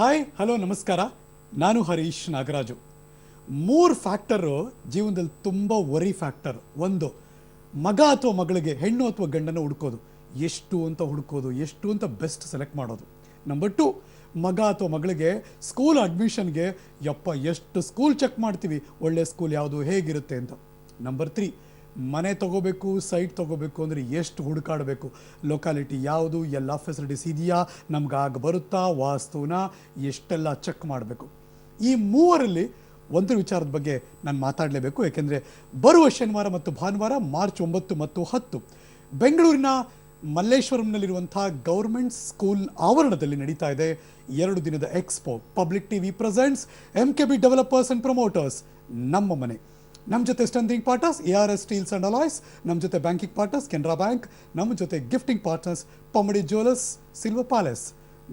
Hi hello ನಮಸ್ಕಾರ. ನಾನು Harish Nagaraju. 3 factor ಜೀವನದಲ್ಲಿ ತುಂಬ ವರಿ ಫ್ಯಾಕ್ಟರ್. ಒಂದು, ಮಗ ಅಥವಾ ಮಗಳಿಗೆ ಹೆಣ್ಣು ಅಥವಾ ಗಂಡನ ಹುಡುಕೋದು, ಎಷ್ಟು ಅಂತ ಹುಡುಕೋದು, ಎಷ್ಟು ಅಂತ ಬೆಸ್ಟ್ ಸೆಲೆಕ್ಟ್ ಮಾಡೋದು. ನಂಬರ್ 2, ಮಗ ಅಥವಾ ಮಗಳಿಗೆ ಸ್ಕೂಲ್ ಅಡ್ಮಿಷನ್ಗೆ ಎಷ್ಟು ಸ್ಕೂಲ್ ಚೆಕ್ ಮಾಡ್ತೀವಿ, ಒಳ್ಳೆ ಸ್ಕೂಲ್ ಯಾವುದು, ಹೇಗಿರುತ್ತೆ ಅಂತ. ನಂಬರ್ 3, ಮನೆ ತೊಗೋಬೇಕು, ಸೈಟ್ ತೊಗೋಬೇಕು ಅಂದರೆ ಎಷ್ಟು ಹುಡುಕಾಡಬೇಕು, ಲೊಕ್ಯಾಲಿಟಿ ಯಾವುದು, ಎಲ್ಲ ಫೆಸಿಲಿಟೀಸ್ ಇದೆಯಾ, ನಮ್ಗೆ ಆಗ ಬರುತ್ತಾ, ವಾಸ್ತುನ ಎಷ್ಟೆಲ್ಲ ಚೆಕ್ ಮಾಡಬೇಕು. ಈ ಮೂವರಲ್ಲಿ ಒಂದು ವಿಚಾರದ ಬಗ್ಗೆ ನಾನು ಮಾತಾಡಲೇಬೇಕು. ಏಕೆಂದರೆ ಬರುವ ಶನಿವಾರ ಮತ್ತು ಭಾನುವಾರ ಮಾರ್ಚ್ 9 ಮತ್ತು 10 ಬೆಂಗಳೂರಿನ ಮಲ್ಲೇಶ್ವರಂನಲ್ಲಿರುವಂಥ ಗೌರ್ಮೆಂಟ್ ಸ್ಕೂಲ್ ಆವರಣದಲ್ಲಿ ನಡೀತಾ ಇದೆ 2 ದಿನದ expo. Public TV presents MKB developers and promoters ನಮ್ಮ ಮನೆ. ನಮ್ಮ ಜೊತೆ strengthening partners ARS steels and alloys, ನಮ್ಮ ಜೊತೆ ಬ್ಯಾಂಕಿಂಗ್ ಪಾರ್ಟ್ನರ್ಸ್ ಕೆನರಾ ಬ್ಯಾಂಕ್, ನಮ್ಮ ಜೊತೆ gifting partners Pammadi jewellers, silver palace.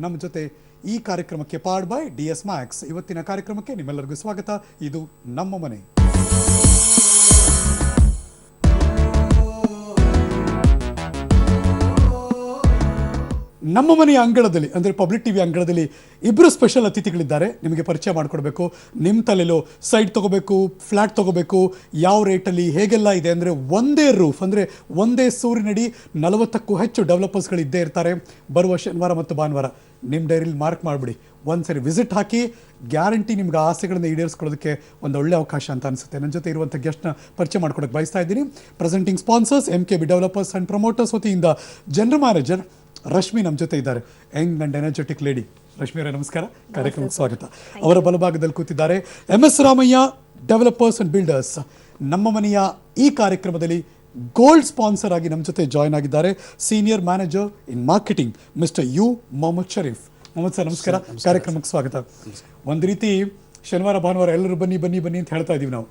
ನಮ್ಮ ಜೊತೆ ಈ ಕಾರ್ಯಕ್ರಮಕ್ಕೆ ಪಾರ್ಡ್ ಬೈ DS Max. ಇವತ್ತಿನ ಕಾರ್ಯಕ್ರಮಕ್ಕೆ ನಿಮ್ಮೆಲ್ಲರಿಗೂ ಸ್ವಾಗತ. ಇದು ನಮ್ಮ ಮನೆ. ನಮ್ಮ ಮನೆಯ ಅಂಗಳದಲ್ಲಿ ಅಂದರೆ ಪಬ್ಲಿಕ್ ಟಿವಿ ಅಂಗಳದಲ್ಲಿ ಇಬ್ಬರು ಸ್ಪೆಷಲ್ ಅತಿಥಿಗಳಿದ್ದಾರೆ. ನಿಮಗೆ ಪರಿಚಯ ಮಾಡಿಕೊಡ್ಬೇಕು. ನಿಮ್ಮ ತಲೆಯಲ್ಲೂ ಸೈಟ್ ತೊಗೋಬೇಕು, ಫ್ಲ್ಯಾಟ್ ತೊಗೋಬೇಕು, ಯಾವ ರೇಟಲ್ಲಿ ಹೇಗೆಲ್ಲ ಇದೆ ಅಂದರೆ ಒಂದೇ ರೂಫ್ ಅಂದರೆ ಒಂದೇ ಸೂರಿನಡಿ 40ಕ್ಕೂ ಹೆಚ್ಚು ಡೆವಲಪರ್ಸ್ಗಳು ಇದ್ದೇ ಇರ್ತಾರೆ. ಬರುವ ಶನಿವಾರ ಮತ್ತು ಭಾನುವಾರ ನಿಮ್ಮ ಡೈರಿಲಿ ಮಾರ್ಕ್ ಮಾಡಿಬಿಡಿ, ಒಂದ್ಸರಿ ವಿಸಿಟ್ ಹಾಕಿ. ಗ್ಯಾರಂಟಿ ನಿಮ್ಗೆ ಆಸೆಗಳನ್ನು ಈಡೇರಿಸ್ಕೊಳ್ಳೋದಕ್ಕೆ ಒಂದು ಒಳ್ಳೆ ಅವಕಾಶ ಅಂತ ಅನಿಸುತ್ತೆ. ನನ್ನ ಜೊತೆ ಇರುವಂಥ ಗೆಸ್ಟ್ನ ಪರಿಚಯ ಮಾಡ್ಕೊಡೋಕ್ಕೆ ಬಯಸ್ತಾ ಇದ್ದೀನಿ. Presenting sponsors MKB developers and promoters ವತಿಯಿಂದ ಜನರಲ್ ಮ್ಯಾನೇಜರ್ ರಶ್ಮಿ ನಮ್ಮ ಜೊತೆ ಇದ್ದಾರೆ. Young and energetic lady Rashmi ಅವರೇ, ನಮಸ್ಕಾರ, ಕಾರ್ಯಕ್ರಮಕ್ಕೆ ಸ್ವಾಗತ. ಅವರ ಬಲಭಾಗದಲ್ಲಿ ಕೂತಿದ್ದಾರೆ MS Ramaiah, developers and builders. ನಮ್ಮ ಮನೆಯ ಈ ಕಾರ್ಯಕ್ರಮದಲ್ಲಿ ಗೋಲ್ಡ್ ಸ್ಪಾನ್ಸರ್ ಆಗಿ ನಮ್ಮ ಜೊತೆ ಜಾಯ್ನ್ ಆಗಿದ್ದಾರೆ senior manager in marketing mister U Mohammed Sharif. Mohammed sir ನಮಸ್ಕಾರ, ಕಾರ್ಯಕ್ರಮಕ್ಕೆ ಸ್ವಾಗತ. ಒಂದು ರೀತಿ ಶನಿವಾರ ಭಾನುವಾರ ಎಲ್ಲರೂ ಬನ್ನಿ ಬನ್ನಿ ಬನ್ನಿ ಅಂತ ಹೇಳ್ತಾ ಇದ್ದೀವಿ ನಾವು.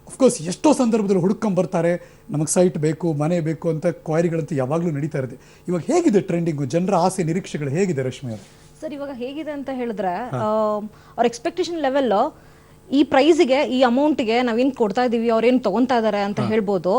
ಅಫ್ಕೋರ್ಸ್ ಎಷ್ಟೋ ಸಂದರ್ಭದಲ್ಲಿ ಹುಡುಕೊಂಬರ್ತಾರೆ, ನಮಗೆ ಸೈಟ್ ಬೇಕು, ಮನೆ ಬೇಕು ಅಂತ ಕ್ವೈರಿಗಳಂತೂ ಯಾವಾಗಲೂ ನಡೀತಾ ಇರುತ್ತೆ. ಇವಾಗ ಹೇಗಿದೆ ಟ್ರೆಂಡಿಂಗು, ಜನರ ಆಸೆ ನಿರೀಕ್ಷೆಗಳು ಹೇಗಿದೆ ರಶ್ಮಿ ಅವರು? ಸರ್ ಇವಾಗ ಹೇಗಿದೆ ಅಂತ ಹೇಳಿದ್ರೆ ಅವ್ರ ಎಕ್ಸ್ಪೆಕ್ಟೇಷನ್ ಲೆವೆಲ್ ಈ ಪ್ರೈಸಿಗೆ, ಈ ಅಮೌಂಟ್ಗೆ ನಾವೇನು ಕೊಡ್ತಾ ಇದ್ದೀವಿ, ಅವ್ರೇನು ತೊಗೊತಾ ಇದ್ದಾರೆ ಅಂತ ಹೇಳ್ಬೋದು,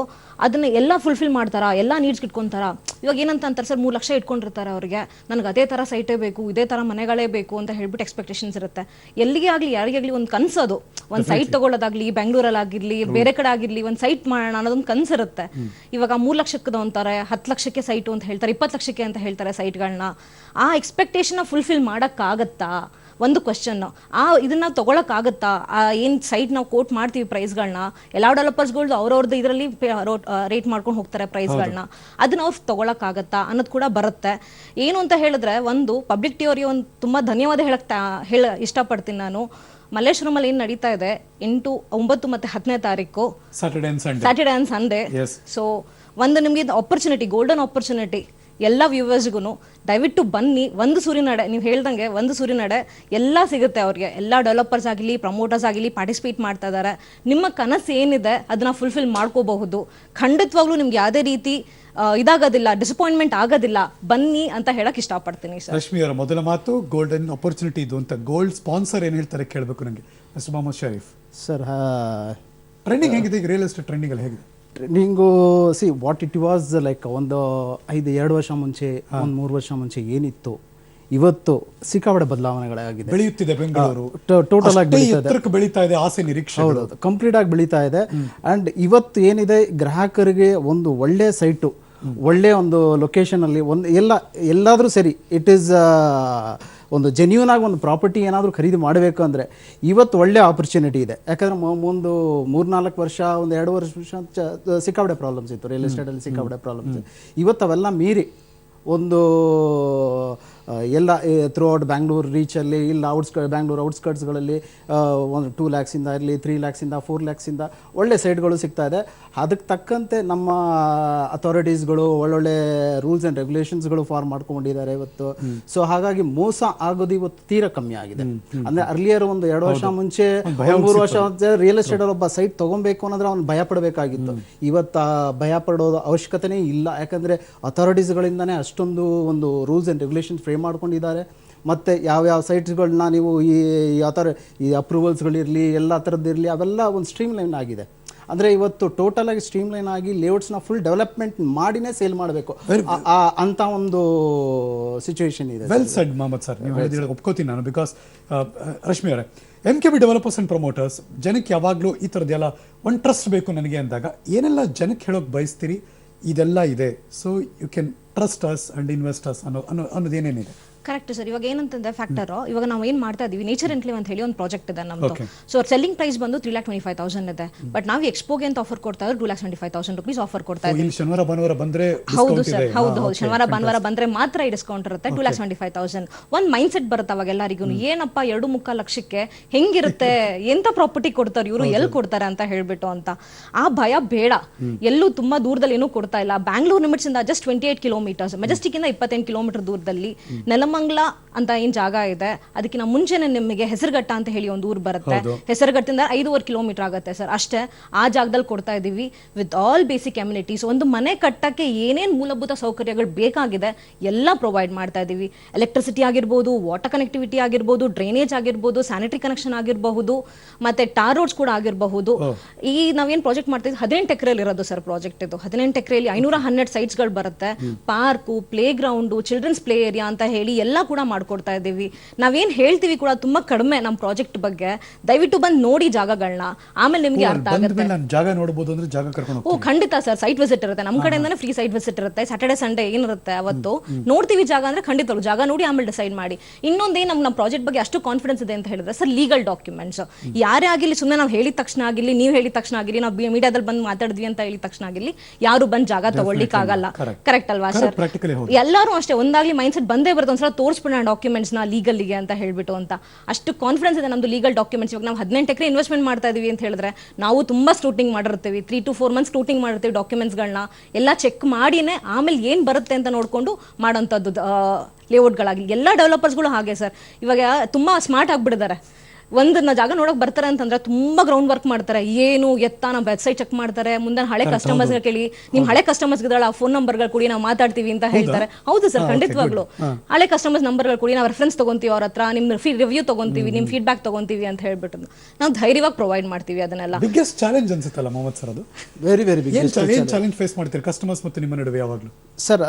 ಅದನ್ನ ಎಲ್ಲ ಫುಲ್ಫಿಲ್ ಮಾಡ್ತಾರಾ, ಎಲ್ಲ ನೀಡ್ಸ್ ಇಟ್ಕೊತಾರಾ. ಇವಾಗ ಏನಂತ ಅಂತಾರೆ ಸರ್, 3 ಲಕ್ಷ ಇಟ್ಕೊಂಡಿರ್ತಾರೆ ಅವ್ರಿಗೆ, ನನಗೆ ಅದೇ ಥರ ಸೈಟೇ ಬೇಕು, ಇದೇ ಥರ ಮನೆಗಳೇ ಬೇಕು ಅಂತ ಹೇಳ್ಬಿಟ್ಟು ಎಕ್ಸ್ಪೆಕ್ಟೇಷನ್ಸ್ ಇರುತ್ತೆ. ಎಲ್ಲಿಗೆ ಆಗಲಿ ಯಾರಿಗೇ ಆಗಲಿ ಒಂದು ಕನಸದು, ಒಂದು ಸೈಟ್ ತೊಗೊಳ್ಳೋದಾಗ್ಲಿ, ಬೆಂಗಳೂರಲ್ಲಾಗಿರಲಿ, ಬೇರೆ ಕಡೆ ಆಗಿರಲಿ, ಒಂದು ಸೈಟ್ ಮಾಡೋಣ ಅನ್ನೋದೊಂದು ಕನಸಿರುತ್ತೆ. ಇವಾಗ 3 ಲಕ್ಷಕ್ಕದು ಅಂತಾರೆ, 10 ಲಕ್ಷಕ್ಕೆ ಸೈಟು ಅಂತ ಹೇಳ್ತಾರೆ, 20 ಲಕ್ಷಕ್ಕೆ ಅಂತ ಹೇಳ್ತಾರೆ ಸೈಟ್ಗಳನ್ನ. ಆ ಎಕ್ಸ್ಪೆಕ್ಟೇಷನ್ನ ಫುಲ್ಫಿಲ್ ಮಾಡೋಕ್ಕಾಗತ್ತಾ ಒಂದು ಕ್ವಶನ್. ಇದನ್ನ ತೊಗೊಳಕ್ಕಾಗತ್ತಾ? ಏನು ಸೈಟ್ ನಾವು ಕೋಟ್ ಮಾಡ್ತೀವಿ ಪ್ರೈಸ್ಗಳನ್ನ, ಎಲ್ಲ ಡೆವಲಪರ್ಸ್ಗಳು ಅವ್ರವ್ರದ್ದು ಇದರಲ್ಲಿ ರೇಟ್ ಮಾಡ್ಕೊಂಡು ಹೋಗ್ತಾರೆ ಪ್ರೈಸ್ಗಳನ್ನ, ಅದನ್ನ ಅವ್ರು ತೊಗೊಳಕ್ಕಾಗತ್ತಾ ಅನ್ನೋದು ಕೂಡ ಬರುತ್ತೆ. ಏನು ಅಂತ ಹೇಳಿದ್ರೆ, ಒಂದು ಪಬ್ಲಿಕ್ ಟಿ ಅವರಿಗೆ ಒಂದು ತುಂಬ ಧನ್ಯವಾದ ಇಷ್ಟಪಡ್ತೀನಿ ನಾನು. ಮಲ್ಲೇಶ್ವರಮಲ್ಲಿ ಏನು ನಡೀತಾ ಇದೆ 8, 9 ಮತ್ತು 10ನೇ ತಾರೀಕು ಸ್ಯಾಟರ್ಡೆ ಆ್ಯಂಡ್ ಸಂಡೇ. ಸೊ ಒಂದು ನಿಮಗೆ ಆಪರ್ಚುನಿಟಿ, ಗೋಲ್ಡನ್ ಆಪರ್ಚುನಿಟಿ. ಎಲ್ಲ ವ್ಯೂವರ್ಸ್ಗೂ ದಯವಿಟ್ಟು ಬನ್ನಿ. ಒಂದು ಸೂರಿನಡೆ, ನೀವು ಹೇಳ್ದಂಗೆ ಒಂದು ಸೂರಿನಡೆ ಎಲ್ಲ ಸಿಗುತ್ತೆ ಅವ್ರಿಗೆ. ಎಲ್ಲ ಡೆವಲಪರ್ಸ್ ಆಗಲಿ, ಪ್ರಮೋಟರ್ಸ್ ಆಗಲಿ ಪಾರ್ಟಿಸಿಪೇಟ್ ಮಾಡ್ತಾ ಇದ್ದಾರೆ. ನಿಮ್ಮ ಕನಸು ಏನಿದೆ ಅದನ್ನ ಫುಲ್ಫಿಲ್ ಮಾಡ್ಕೋಬಹುದು. ಖಂಡಿತವಾಗ್ಲೂ ನಿಮ್ಗೆ ಯಾವುದೇ ರೀತಿ ಇದಾಗೋದಿಲ್ಲ, ಡಿಸಪಾಯಿಂಟ್ಮೆಂಟ್ ಆಗೋದಿಲ್ಲ. ಬನ್ನಿ ಅಂತ ಹೇಳಕ್ ಇಷ್ಟಪಡ್ತೀನಿ ಸರ್. ರಶ್ಮಿ ಅವರ ಮೊದಲ ಮಾತು ಗೋಲ್ಡನ್ ಆಪರ್ಚುನಿಟಿ ಇದು ಅಂತ. ಗೋಲ್ಡ್ ಸ್ಪಾನ್ಸರ್ ಏನು ಹೇಳ್ತಾರೆ ಕೇಳಬೇಕು ನನಗೆ. Mister Mohammed Sharif sir, trending ಹೇಗಿದೆ ಈಗ? ರಿಯಲ್ ಎಸ್ಟೇಟ್ ಟ್ರೆಂಡಿಂಗ್ ಅಲ್ಲಿ ಹೇಗಿದೆ? Trending what it was like ಒಂದು 2 ವರ್ಷ ಮುಂಚೆ, 3 ವರ್ಷ ಮುಂಚೆ ಏನಿತ್ತು, ಇವತ್ತು ಸಿಕ್ಕಾಪಟ್ಟೆ ಬದಲಾವಣೆಗಳಾಗಿದೆ. ಬೆಳೆಯುತ್ತಿದೆ ಬೆಂಗಳೂರು, ಟೋಟಲ್ ಆಗಿ ಬೆಳೀತಾ ಇದೆ, ಆಸೆ ನಿರೀಕ್ಷೆ ಕಂಪ್ಲೀಟ್ ಆಗಿ ಬೆಳೀತಾ ಇದೆ. ಅಂಡ್ ಇವತ್ತು ಏನಿದೆ, ಗ್ರಾಹಕರಿಗೆ ಒಂದು ಒಳ್ಳೆ ಸೈಟು, ಒಳ್ಳೆ ಒಂದು ಲೊಕೇಶನ್ ಅಲ್ಲಿ ಒಂದು ಎಲ್ಲಾದರೂ ಸರಿ, ಇಟ್ ಈಸ್ ಒಂದು ಜೆನ್ಯೂನ್ ಆಗಿ ಒಂದು ಪ್ರಾಪರ್ಟಿ ಏನಾದರೂ ಖರೀದಿ ಮಾಡಬೇಕು ಅಂದರೆ ಇವತ್ತು ಒಳ್ಳೆ ಆಪರ್ಚುನಿಟಿ ಇದೆ. ಯಾಕಂದರೆ ಒಂದು 3-4 ವರ್ಷ, ಒಂದು 2 ವರ್ಷ ಸಿಕ್ಕಾಪಟ್ಟೆ ಪ್ರಾಬ್ಲಮ್ಸ್ ಇತ್ತು ರಿಯಲ್ ಎಸ್ಟೇಟಲ್ಲಿ, ಸಿಕ್ಕಾಪಟ್ಟೆ ಪ್ರಾಬ್ಲಮ್ಸ್. ಇವತ್ತು ಅವೆಲ್ಲ ಮೀರಿ ಒಂದು ಎಲ್ಲ ಥ್ರೂ ಔಟ್ ಬ್ಯಾಂಗ್ಳೂರು ರೀಚಲ್ಲಿ, ಇಲ್ಲ ಬ್ಯಾಂಗ್ಳೂರು ಔಟ್ಸ್ಕರ್ಟ್ಸ್ಗಳಲ್ಲಿ ಒಂದು 2 ಲ್ಯಾಕ್ಸಿಂದ ಇರಲಿ, 3 ಲ್ಯಾಕ್ಸಿಂದ 4 ಲ್ಯಾಕ್ಸಿಂದ ಒಳ್ಳೆ ಸೈಟ್ಗಳು ಸಿಗ್ತಾ ಇದೆ. ಅದಕ್ಕೆ ತಕ್ಕಂತೆ ನಮ್ಮ ಅಥಾರಿಟೀಸ್ಗಳು ಒಳ್ಳೊಳ್ಳೆ ರೂಲ್ಸ್ ಆ್ಯಂಡ್ ರೆಗ್ಯುಲೇಷನ್ಸ್ಗಳು ಫಾರ್ಮ್ ಮಾಡ್ಕೊಂಡಿದ್ದಾರೆ ಇವತ್ತು. ಸೊ ಹಾಗಾಗಿ ಮೋಸ ಆಗೋದು ಇವತ್ತು ತೀರಾ ಕಮ್ಮಿ ಆಗಿದೆ. ಅಂದರೆ ಅರ್ಲಿಯರ್ ಒಂದು 2 ವರ್ಷ ಮುಂಚೆ, 3 ವರ್ಷ ಮುಂಚೆ ರಿಯಲ್ ಎಸ್ಟೇಟಲ್ಲಿ ಒಬ್ಬ ಸೈಟ್ ತೊಗೊಬೇಕು ಅನ್ನೋದ್ರೆ ಅವ್ನು ಭಯ ಪಡಬೇಕಾಗಿತ್ತು. ಇವತ್ತು ಭಯ ಪಡೋದು ಅವಶ್ಯಕತೆನೇ ಇಲ್ಲ. ಯಾಕಂದರೆ ಅಥಾರಿಟೀಸ್ಗಳಿಂದನೇ ಅಷ್ಟೊಂದು ಒಂದು ರೂಲ್ಸ್ ಆ್ಯಂಡ್ ರೆಗ್ಯುಲೇಷನ್ಸ್ ಫ್ರೇಮ್ ಮಾಡ್ಕೊಂಡಿದ್ದಾರೆ. ಮತ್ತು ಯಾವ್ಯಾವ ಸೈಟ್ಸ್ಗಳನ್ನ ನೀವು ಈ ಅಪ್ರೂವಲ್ಸ್ಗಳಿರಲಿ, ಎಲ್ಲ ಥರದ್ದಿರಲಿ, ಅವೆಲ್ಲ ಒಂದು ಸ್ಟ್ರೀಮ್ ಲೈನ್ ಆಗಿದೆ. ಅಂದರೆ ಇವತ್ತು ಟೋಟಲ್ ಆಗಿ ಸ್ಟ್ರೀಮ್ಲೈನ್ ಆಗಿ ಲೇಔಟ್ಸ್ನ ಫುಲ್ ಡೆವಲಪ್ಮೆಂಟ್ ಮಾಡಿನೇ ಸೇಲ್ ಮಾಡಬೇಕು ಅಂತ ಒಂದು ಸಿಚುವೇಶನ್ ಇದೆ. ವೆಲ್ ಸೆಡ್ ಮೊಹಮ್ಮದ್ ಸರ್, ನೀವು ಹೇಳಿದ್ರೆ ಒಪ್ಕೋತೀನಿ ನಾನು. ಬಿಕಾಸ್ ರಶ್ಮಿ ಅವರೇ, MKB ಡೆವಲಪರ್ಸ್ ಅಂಡ್ ಪ್ರಮೋಟರ್ಸ್ ಜನಕ್ಕೆ ಯಾವಾಗಲೂ ಈ ಥರದ್ದೆಲ್ಲ ಒಂದು ಟ್ರಸ್ಟ್ ಬೇಕು ನನಗೆ ಅಂದಾಗ ಏನೆಲ್ಲ ಜನಕ್ಕೆ ಹೇಳೋಕೆ ಬಯಸ್ತೀರಿ? ಇದೆಲ್ಲ ಇದೆ, so you can trust us and invest us ಅನ್ನೋದು ಏನೇನಿದೆ? Correct sir. ಇವಾಗ ಏನಂತಂದ್ರೆ ಫ್ಯಾಕ್ಟರ್, ಇವಾಗ ನಾವು ಏನ್ ಮಾಡ್ತಾ ಇದೀವಿ, ನೇಚರ್ ಎನ್ಕ್ಲೇವ್ ಅಂತ ಹೇಳಿ ಒಂದು ಪ್ರಾಜೆಕ್ಟ್ ಇದೆ ನಮ್ದು. ಸೊ ಸೆಲ್ಲಿಂಗ್ ಪ್ರೈಸ್ ಬಂದು 3,25,000 ಇದೆ. ಬಟ್ ನಾವು ಎಕ್ಸ್ಪೋಗೆ ಅಂತ ಆಫರ್ ಕೊಡ್ತಾ ಇದ್ರೆ 2,75,000 rupees ಆಫರ್ ಕೊಡ್ತಾ ಇದ್ದೀವಿ. ಶನಿವಾರ ಭಾನುವಾರ ಬಂದ್ರೆ ಹೌದು ಸರ್, ಹೌದು. ಶನಿವಾರ ಭಾನುವಾರ ಬಂದ್ರೆ ಮಾತ್ರ ಈ ಡಿಸ್ಕೌಂಟ್ ಇರುತ್ತೆ. 2,75,000. ಒಂದು ಮೈಂಡ್ ಸೆಟ್ ಬರುತ್ತೆ ಅವಾಗ ಎಲ್ಲರಿಗೂ, ಏನಪ್ಪ 2.25 ಲಕ್ಷಕ್ಕೆ ಹೆಂಗಿರುತ್ತೆ, ಎಂತ ಪ್ರಾಪರ್ಟಿ ಕೊಡ್ತಾರೆ ಇವರು, ಎಲ್ಲಿ ಕೊಡ್ತಾರೆ ಅಂತ ಹೇಳ್ಬಿಟ್ಟು ಅಂತ. ಆ ಭಯ ಬೇಡ. ಎಲ್ಲೂ ತುಂಬಾ ದೂರದಲ್ಲಿ ಏನೂ ಕೊಡ್ತಾ ಇಲ್ಲ. ಬ್ಯಾಂಗ್ಳೂರ್ ಲಿಮಿಟ್ಸ್ ಇಂದ ಜಸ್ಟ್ 28 ಕಿಲೋಮೀಟರ್ಸ್, ಮೆಜೆಸ್ಟಿಕ್ ಇಂದ 28 ಕಿಲೋಮೀಟರ್ ದೂರದಲ್ಲಿ ನೆಲಮಂಗಲ ಅಂತ ಏನ್ ಜಾಗ ಇದೆ, ಅದಕ್ಕಿಂತ ಮುಂಚೆನೆ ನಿಮಗೆ ಹೆಸರುಘಟ್ಟ ಅಂತ ಹೇಳಿ ಒಂದು ಊರು ಬರುತ್ತೆ. ಹೆಸರುಘಟ್ಟದಿಂದ 5.5 ಕಿಲೋಮೀಟರ್ ಆಗುತ್ತೆ ಸರ್, ಅಷ್ಟೇ. ಆ ಜಾಗದಲ್ಲಿ ಕೊಡ್ತಾ ಇದೀವಿ ವಿತ್ ಆಲ್ ಬೇಸಿಕ್ ಅಮ್ಯುನಿಟೀಸ್. ಒಂದು ಮನೆ ಕಟ್ಟಕ್ಕೆ ಏನೇನ್ ಮೂಲಭೂತ ಸೌಕರ್ಯಗಳು ಬೇಕಾಗಿದೆ ಎಲ್ಲ ಪ್ರೊವೈಡ್ ಮಾಡ್ತಾ ಇದೀವಿ. ಎಲೆಕ್ಟ್ರಿಸಿಟಿ ಆಗಿರ್ಬೋದು, ವಾಟರ್ ಕನೆಕ್ಟಿವಿಟಿ ಆಗಿರ್ಬೋದು, ಡ್ರೈನೇಜ್ ಆಗಿರ್ಬೋದು, ಸ್ಯಾನಿಟರಿ ಕನೆಕ್ಷನ್ ಆಗಿರಬಹುದು, ಮತ್ತೆ ಟಾರ್ ರೋಡ್ಸ್ ಕೂಡ ಆಗಿರಬಹುದು. ಈ ನಾವೇನ್ ಪ್ರಾಜೆಕ್ಟ್ ಮಾಡ್ತಾ ಇದ್ದೀವಿ 18 ಎಕರೆಯಲ್ಲಿ ಇರೋದು ಸರ್ ಪ್ರಾಜೆಕ್ಟ್ ಇದು. 18 ಎಕರೆಯಲ್ಲಿ 512 ಸೈಟ್ಸ್ ಗಳು ಬರುತ್ತೆ. Park, playground, children's play area ಅಂತ ಹೇಳಿ ಎಲ್ಲ ಕೂಡ ಮಾಡ್ಕೊಡ್ತಾ ಇದ್ದೀವಿ. ನಾವೇನ್ ಹೇಳ್ತೀವಿ ಕೂಡ ತುಂಬಾ ಕಡಿಮೆ ನಮ್ಮ ಪ್ರಾಜೆಕ್ಟ್ ಬಗ್ಗೆ. ದಯವಿಟ್ಟು ಬಂದು ನೋಡಿ ಜಾಗಗಳನ್ನ, ಆಮೇಲೆ ನಿಮ್ಗೆ ಅರ್ಥ ಆಗುತ್ತೆ. ಜಾಗ ನೋಡಬಹುದು ಅಂದ್ರೆ ಜಾಗ ಕರ್ಕೊಂಡು ಓ ಖಂಡಿತ ಸರ್, ಸೈಟ್ ವಿಸಿಟ್ ಇರುತ್ತೆ ನಮ್ಮ ಕಡೆಯಿಂದಾನೆ, ಫ್ರೀ ಸೈಟ್ ವಿಸಿಟ್ ಇರುತ್ತೆ. ಸ್ಯಾಟರ್ಡೆ ಸಂಡೇ ಏನಿರುತ್ತೆ ಅವತ್ತು ನೋಡ್ತೀವಿ ಜಾಗ ಅಂದ್ರೆ ಖಂಡಿತ ಜಾಗ ನೋಡಿ ಆಮೇಲೆ ಡಿಸೈಡ್ ಮಾಡಿ. ಇನ್ನೊಂದೇ ನಮ್ಮ ಪ್ರಾಜೆಕ್ಟ್ ಬಗ್ಗೆ ಅಷ್ಟು ಕಾನ್ಫಿಡೆನ್ಸ್ ಇದೆ ಅಂತ ಹೇಳಿದ್ರೆ ಸರ್, ಲೀಗಲ್ ಡಾಕ್ಯುಮೆಂಟ್ಸ್ ಯಾರೇ ಆಗಿರ್ಲಿ, ಸುಮ್ಮನೆ ನಾವು ಹೇಳಿದ ತಕ್ಷಣ ಆಗಿರ್ಲಿ, ನೀವು ಹೇಳಿದ ತಕ್ಷಣ ಆಗಿರ್ಲಿ, ನಾವು ಮೀಡಿಯಾದಲ್ಲಿ ಬಂದು ಮಾತಾಡಿದ್ವಿ ಅಂತ ಹೇಳಿದ ತಕ್ಷಣ ಆಗಿರ್ಲಿ, ಯಾರು ಬಂದು ಜಾಗ ತಗೊಳ್ಳಿಕ್ ಆಗಲ್ಲ. ಕರೆಕ್ಟ್ ಅಲ್ವಾ ಸರ್? ಎಲ್ಲರೂ ಅಷ್ಟೇ, ಒಂದಾಗ್ಲಿ ಮೈಂಡ್ ಸೆಟ್ ಬಂದೇ ಬರುತ್ತೆ, ಒಂದ್ಸಲ ತೋರಿಸ್ಬಿಡೋಣ ಡಾಕ್ಯುಮೆಂಟ್ಸ್ ನ ಲೀಗಲ್ಗೆ ಅಂತ ಹೇಳ್ಬಿಟ್ಟು ಅಂತ. ಅಷ್ಟು ಕಾನ್ಫಿಡೆನ್ಸ್ ಇದೆ ನಮ್ದು ಲೀಗಲ್ ಡಾಕ್ಯುಮೆಂಟ್ಸ್. ಇವಾಗ ನಾವು 18 ಎಕರೆ ಇನ್ವೆಸ್ಟ್ಮೆಂಟ್ ಮಾಡ್ತಾ ಇದೀವಿ ಅಂತ ಹೇಳಿದ್ರೆ ನಾವು ತುಂಬಾ ಸ್ಕ್ರೂಟಿಂಗ್ ಮಾಡಿರ್ತೀವಿ. 3 to 4 months ಸ್ಕ್ರೂಟಿಂಗ್ ಮಾಡಿರ್ತೀವಿ ಡಾಕ್ಯುಮೆಂಟ್ಸ್ ಗಳನ್ನ ಎಲ್ಲ ಚೆಕ್ ಮಾಡಿನೇ ಆಮೇಲೆ ಏನ್ ಬರುತ್ತೆ ಅಂತ ನೋಡ್ಕೊಂಡು ಮಾಡೋಂಥದ್ದು. ಲೇಔಟ್ಗಳಾಗಲಿ ಎಲ್ಲ ಡೆವಲಪರ್ಸ್ಗಳು ಹಾಗೆ ಸರ್, ಇವಾಗ ತುಂಬಾ ಸ್ಮಾರ್ಟ್ ಆಗ್ಬಿಟ್ಟಿದ್ದಾರೆ. ಒಂದನ್ನ ಜಾಗ ನೋಡಕ್ ಬರ್ತಾರೆ ಅಂತಂದ್ರೆ ತುಂಬಾ ಗ್ರೌಂಡ್ ವರ್ಕ್ ಮಾಡ್ತಾರೆ. ಏನು ಎತ್ತ ನಮ್ಮ ವೆಬ್ಸೈಟ್ ಚೆಕ್ ಮಾಡ್ತಾರೆ, ಮುಂದೆ ಹಳೆ ಕಸ್ಟಮರ್ಸ್ ಕೇಳಿ, ನಿಮ್ ಹಳೆ ಕಸ್ಟಮರ್ಸ್ ಗಳ ಫೋನ್ ನಂಬರ್ಗಳು ಕೊಡಿ, ನಾವು ಮಾತಾಡ್ತೀವಿ ಅಂತ ಹೇಳ್ತಾರೆ. ಹೌದು ಸರ್, ಖಂಡಿತವಾಗ್ಲು ಹಳೆ ಕಸ್ಟಮರ್ಸ್ ನಂಬರ್ಗಳು ಕೊಡಿ, ನಾವು ರೆಫರೆನ್ಸ್ ತಗೊಂತೀವಿ ಅವ್ರ ಹತ್ರ, ನಿಮ್ ರಿವ್ಯೂ ತಗೊಂತೀವಿ, ನಿಮ್ ಫೀಡ್ಬ್ಯಾಕ್ ತಗೊಂತೀವಿ ಅಂತ ಹೇಳ್ಬಿಟ್ಟು ನಾವು ಧೈರ್ಯವಾಗಿ ಪ್ರೊವೈಡ್ ಮಾಡ್ತೀವಿ ಅದನ್ನೆಲ್ಲ. ಬಿಗ್ಗೆಸ್ಟ್ ಚಾಲೆಂಜ್ ಅನ್ಸುತ್ತಲ್ಲ ಮೊಹಮ್ಮದ್ ಸರ್ ಅದು? Very very big challenge face ಮಾಡ್ತೀರಿ ಕಸ್ಟಮರ್ಸ್ ಮತ್ತು ನಿಮ್ಮ ನಡುವೆ ಯಾವಾಗಲೂ? ಸರ್,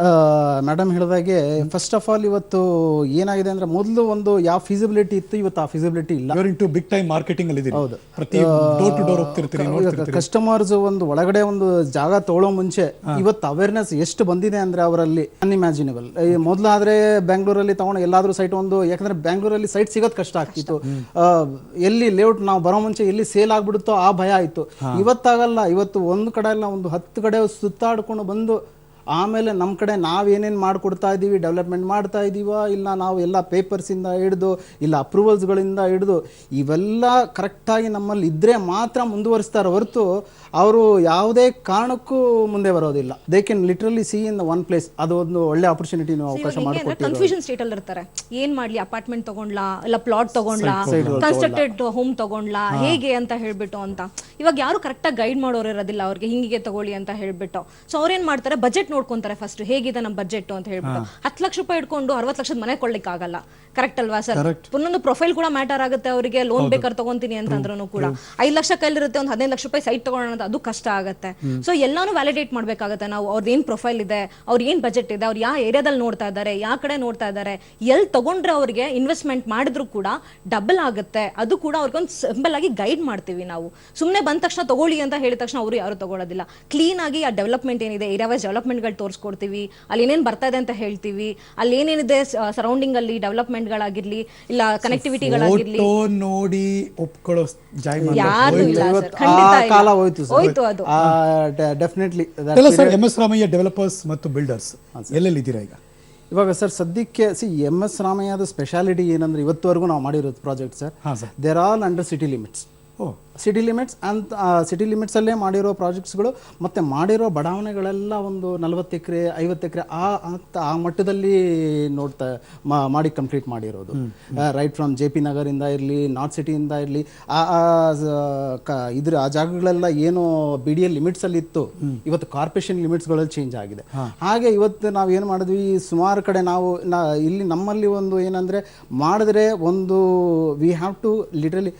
ಮೇಡಮ್ ಹೇಳಿದಾಗೆ ಫಸ್ಟ್ ಆಫ್ ಆಲ್ ಇವತ್ತು ಏನಾಗಿದೆ ಅಂದ್ರೆ, ಮೊದಲು ಒಂದು ಯಾವ ಫಿಸಿಬಿಲಿಟಿ ಇತ್ತು, ಇವತ್ತು ಆ ಫಿಸಿಬಿಲಿಟಿ ಇಲ್ಲ. ಇಂಟು ಬಿಗ್ ಟೈಮ್ ಮಾರ್ಕೆಟಿಂಗ್ ಅಲ್ಲಿ ಇದೀರಿ. ಪ್ರತಿ ಡೋರ್ ಟು ಡೋರ್ ಹೋಗ್ತಿರ್ತೀರಿ, ನೋಡ್ತಿರ್ತೀರಿ. ಕಸ್ಟಮರ್ಸ್ ಒಂದು ಒಳಗಡೆ ಒಂದು ಜಾಗ ತಗೊಳ್ಳೋ ಮುಂಚೆ ಇವತ್ತು ಅವೇರ್ನೆಸ್ ಎಷ್ಟು ಬಂದಿದೆ ಅಂದ್ರೆ ಅವರಲ್ಲಿ ಅನ್ಇಮ್ಯಾಜಿನಬಲ್. ಮೊದಲಾದ್ರೆ ಬೆಂಗಳೂರಲ್ಲಿ ತಗೊಂಡು ಎಲ್ಲಾದ್ರೂ ಸೈಟ್ ಒಂದು, ಯಾಕಂದ್ರೆ ಬೆಂಗಳೂರಲ್ಲಿ ಸೈಟ್ ಸಿಗೋದು ಕಷ್ಟ ಆಗ್ತಿತ್ತು. ಎಲ್ಲಿ ಲೇಔಟ್ ನಾವು ಬರೋ ಮುಂಚೆ ಎಲ್ಲಿ ಸೇಲ್ ಆಗ್ಬಿಡುತ್ತೋ ಆ ಭಯ ಆಯ್ತು. ಇವತ್ತಾಗಲ್ಲ, ಇವತ್ತು ಒಂದು ಕಡೆ ಅಲ್ಲ, ಒಂದು 10 ಕಡೆ ಸುತ್ತಾಡ್ಕೊಂಡು ಬಂದು ಆಮೇಲೆ ನಮ್ಮ ಕಡೆ ನಾವೇನೇನು ಮಾಡಿಕೊಡ್ತಾ ಇದ್ದೀವಿ, ಡೆವಲಪ್ಮೆಂಟ್ ಮಾಡ್ತಾ ಇದ್ದೀವ ಇಲ್ಲ, ನಾವು ಎಲ್ಲ ಪೇಪರ್ಸಿಂದ ಹಿಡಿದು ಇಲ್ಲ ಅಪ್ರೂವಲ್ಸ್ಗಳಿಂದ ಹಿಡಿದು ಇವೆಲ್ಲ ಕರೆಕ್ಟಾಗಿ ನಮ್ಮಲ್ಲಿ ಇದ್ದರೆ ಮಾತ್ರ ಮುಂದುವರಿಸ್ತಾರೆ ಹೊರತು ಅವರು ಯಾವುದೇ ಕಾರಣಕ್ಕೂ ಮುಂದೆ ಬರೋದಿಲ್ಲ. They can literally C in one place. ಅದು ಒಂದು ಒಳ್ಳೆ ಆಪರ್ಚುನಿಟಿ ಅವಕಾಶ ಮಾಡಿಕೊಡ್ತೀವಿ. ಕನ್ಫ್ಯೂಷನ್ ಸ್ಟೇಟ್ ಅಲ್ಲಿ ಇರ್ತಾರೆ, ಏನ್ ಮಾಡ್ಲಿ, ಅಪಾರ್ಟ್ಮೆಂಟ್ ತಗೊಂಡ್ಲಾ ಇಲ್ಲ ಪ್ಲಾಟ್ ತಗೊಂಡ್ಲಾ, ಕನ್ಸ್ಟ್ರಕ್ಟೆಡ್ ಹೋಮ್ ತಗೊಂಡ್ಲಾ, ಹೇಗೆ ಅಂತ ಹೇಳ್ಬಿಟ್ಟು ಅಂತ. ಇವಾಗ ಯಾರು ಕರೆಕ್ಟಾಗಿ ಗೈಡ್ ಮಾಡೋರು ಇರೋದಿಲ್ಲ ಅವ್ರಿಗೆ, ಹಿಂಗೆ ತಗೊಳ್ಳಿ ಅಂತ ಹೇಳ್ಬಿಟ್ಟು. ಸೊ ಅವ್ರೇನ್ ಮಾಡ್ತಾರೆ, ಬಜೆಟ್ ನೋಡ್ಕೊಂತಾರೆ ಫಸ್ಟ್, ಹೇಗಿದೆ ನಮ್ಮ ಬಜೆಟ್ ಅಂತ ಹೇಳ್ಬಿಟ್ಟು. 10 ಲಕ್ಷ ರೂಪಾಯಿ ಇಟ್ಕೊಂಡು 60 ಲಕ್ಷದ ಮನೆ ಕೊಳ್ಳಿಕ್ ಆಗಲ್ಲ. ಕರೆಕ್ಟ್ ಅಲ್ವಾ ಸರ್? ಇನ್ನೊಂದು ಪ್ರೊಫೈಲ್ ಕೂಡ ಮ್ಯಾಟರ್ ಆಗುತ್ತೆ ಅವರಿಗೆ. ಲೋನ್ ಬೇಕಾದ್ರೆ ತಗೊಂತೀನಿ ಅಂತಂದ್ರೂ ಕೂಡ 5 ಲಕ್ಷ ಕೈಲಿರುತ್ತೆ, ಒಂದು 15 ಲಕ್ಷ ರೂಪಾಯಿ ಸೈಟ್ ತಗೊಳ್ಳೋಣ ಅಂತ ಅದು ಕಷ್ಟ ಆಗುತ್ತೆ. ಸೊ ಎಲ್ಲಾನು ವ್ಯಾಲಿಡೇಟ್ ಮಾಡ್ಬೇಕಾಗತ್ತೆ ನಾವು, ಅವ್ರದ್ದು ಏನ್ ಪ್ರೊಫೈಲ್ ಇದೆ, ಅವ್ರ ಏನ್ ಬಜೆಟ್ ಇದೆ, ಅವ್ರು ಯಾವ ಏರಿಯಾದಲ್ಲಿ ನೋಡ್ತಾ ಇದ್ದಾರೆ, ಯಾವ ಕಡೆ ನೋಡ್ತಾ ಇದ್ದಾರೆ, ಎಲ್ಲಿ ತಗೊಂಡ್ರೆ ಅವ್ರಿಗೆ ಇನ್ವೆಸ್ಟ್ಮೆಂಟ್ ಮಾಡಿದ್ರು ಕೂಡ ಡಬಲ್ ಆಗುತ್ತೆ. ಅದು ಕೂಡ ಅವ್ರಿಗೊಂದು ಸಿಂಪಲ್ ಆಗಿ ಗೈಡ್ ಮಾಡ್ತೀವಿ ನಾವು. ಸುಮ್ಮನೆ ಬಂದ ತಕ್ಷಣ ತಗೊಳ್ಳಿ ಅಂತ ಹೇಳಿದ ತಕ್ಷಣ ಅವರು ಯಾರು ತಗೊಳ್ಳೋದಿಲ್ಲ. ಕ್ಲೀನ್ ಆಗಿ ಆ ಡೆವಲಪ್ಮೆಂಟ್ ಏನಿದೆ, ಏರಿಯಾ ವೈಸ್ ಡೆವಲಪ್ಮೆಂಟ್ಗಳು ತೋರಿಸ್ಕೊಡ್ತೀವಿ, ಅಲ್ಲಿ ಏನೇನು ಬರ್ತಾ ಇದೆ ಅಂತ ಹೇಳ್ತೀವಿ, ಅಲ್ಲಿ ಏನೇನಿದೆ ಸರೌಂಡಿಂಗ್ ಅಲ್ಲಿ ಡೆವಲಪ್ಮೆಂಟ್ಗಳಾಗಿರ್ಲಿ ಇಲ್ಲ ಕನೆಕ್ಟಿವಿಟಿಗಳಾಗಿರ್ಲಿ ನೋಡಿ ಒಪ್ಕೊಳ್ಳೋ ಯಾರು ಇಲ್ಲ ಸರ್, ಕಾಲ ಹೋಯ್ತು ಹೋಯ್ತು ಅದು. Definitely. Sir, MS Ramaiah developers ಮತ್ತು ಬಿಲ್ಡರ್ಸ್ ಎಲ್ಲೆಲ್ಲಿ ಇದ್ದೀರಾ ಈಗ? ಇವಾಗ ಸರ್ ಸದ್ಯಕ್ಕೆ MS ರಾಮಯ್ಯದ ಸ್ಪೆಷಾಲಿಟಿ ಏನಂದ್ರೆ, ಇವತ್ತುವರೆಗೂ ನಾವು ಮಾಡಿರೋದು project sir, there all under city limits. City limits ಅಂತ ಸಿಟಿ ಲಿಮಿಟ್ಸಲ್ಲೇ ಮಾಡಿರೋ ಪ್ರಾಜೆಕ್ಟ್ಸ್ಗಳು, ಮತ್ತು ಮಾಡಿರೋ ಬಡಾವಣೆಗಳೆಲ್ಲ ಒಂದು 40 ಎಕರೆ 50 ಎಕರೆ ಆ ಮಟ್ಟದಲ್ಲಿ ನೋಡ್ತಾ ಮಾಡಿ ಕಂಪ್ಲೀಟ್ ಮಾಡಿರೋದು. ರೈಟ್ ಫ್ರಮ್ JP ನಗರಿಂದ ಇರಲಿ, ನಾರ್ತ್ ಸಿಟಿಯಿಂದ ಇರಲಿ, ಆ ಜಾಗಗಳೆಲ್ಲ ಏನು BDL ಲಿಮಿಟ್ಸಲ್ಲಿ ಇತ್ತು, ಇವತ್ತು ಕಾರ್ಪೊರೇಷನ್ ಲಿಮಿಟ್ಸ್ಗಳಲ್ಲಿ ಚೇಂಜ್ ಆಗಿದೆ. ಹಾಗೆ ಇವತ್ತು ನಾವು ಏನು ಮಾಡಿದ್ವಿ, ಸುಮಾರು ಕಡೆ ನಾವು ಇಲ್ಲಿ ನಮ್ಮಲ್ಲಿ ಒಂದು ಏನಂದರೆ ಮಾಡಿದ್ರೆ ಒಂದು we have to literally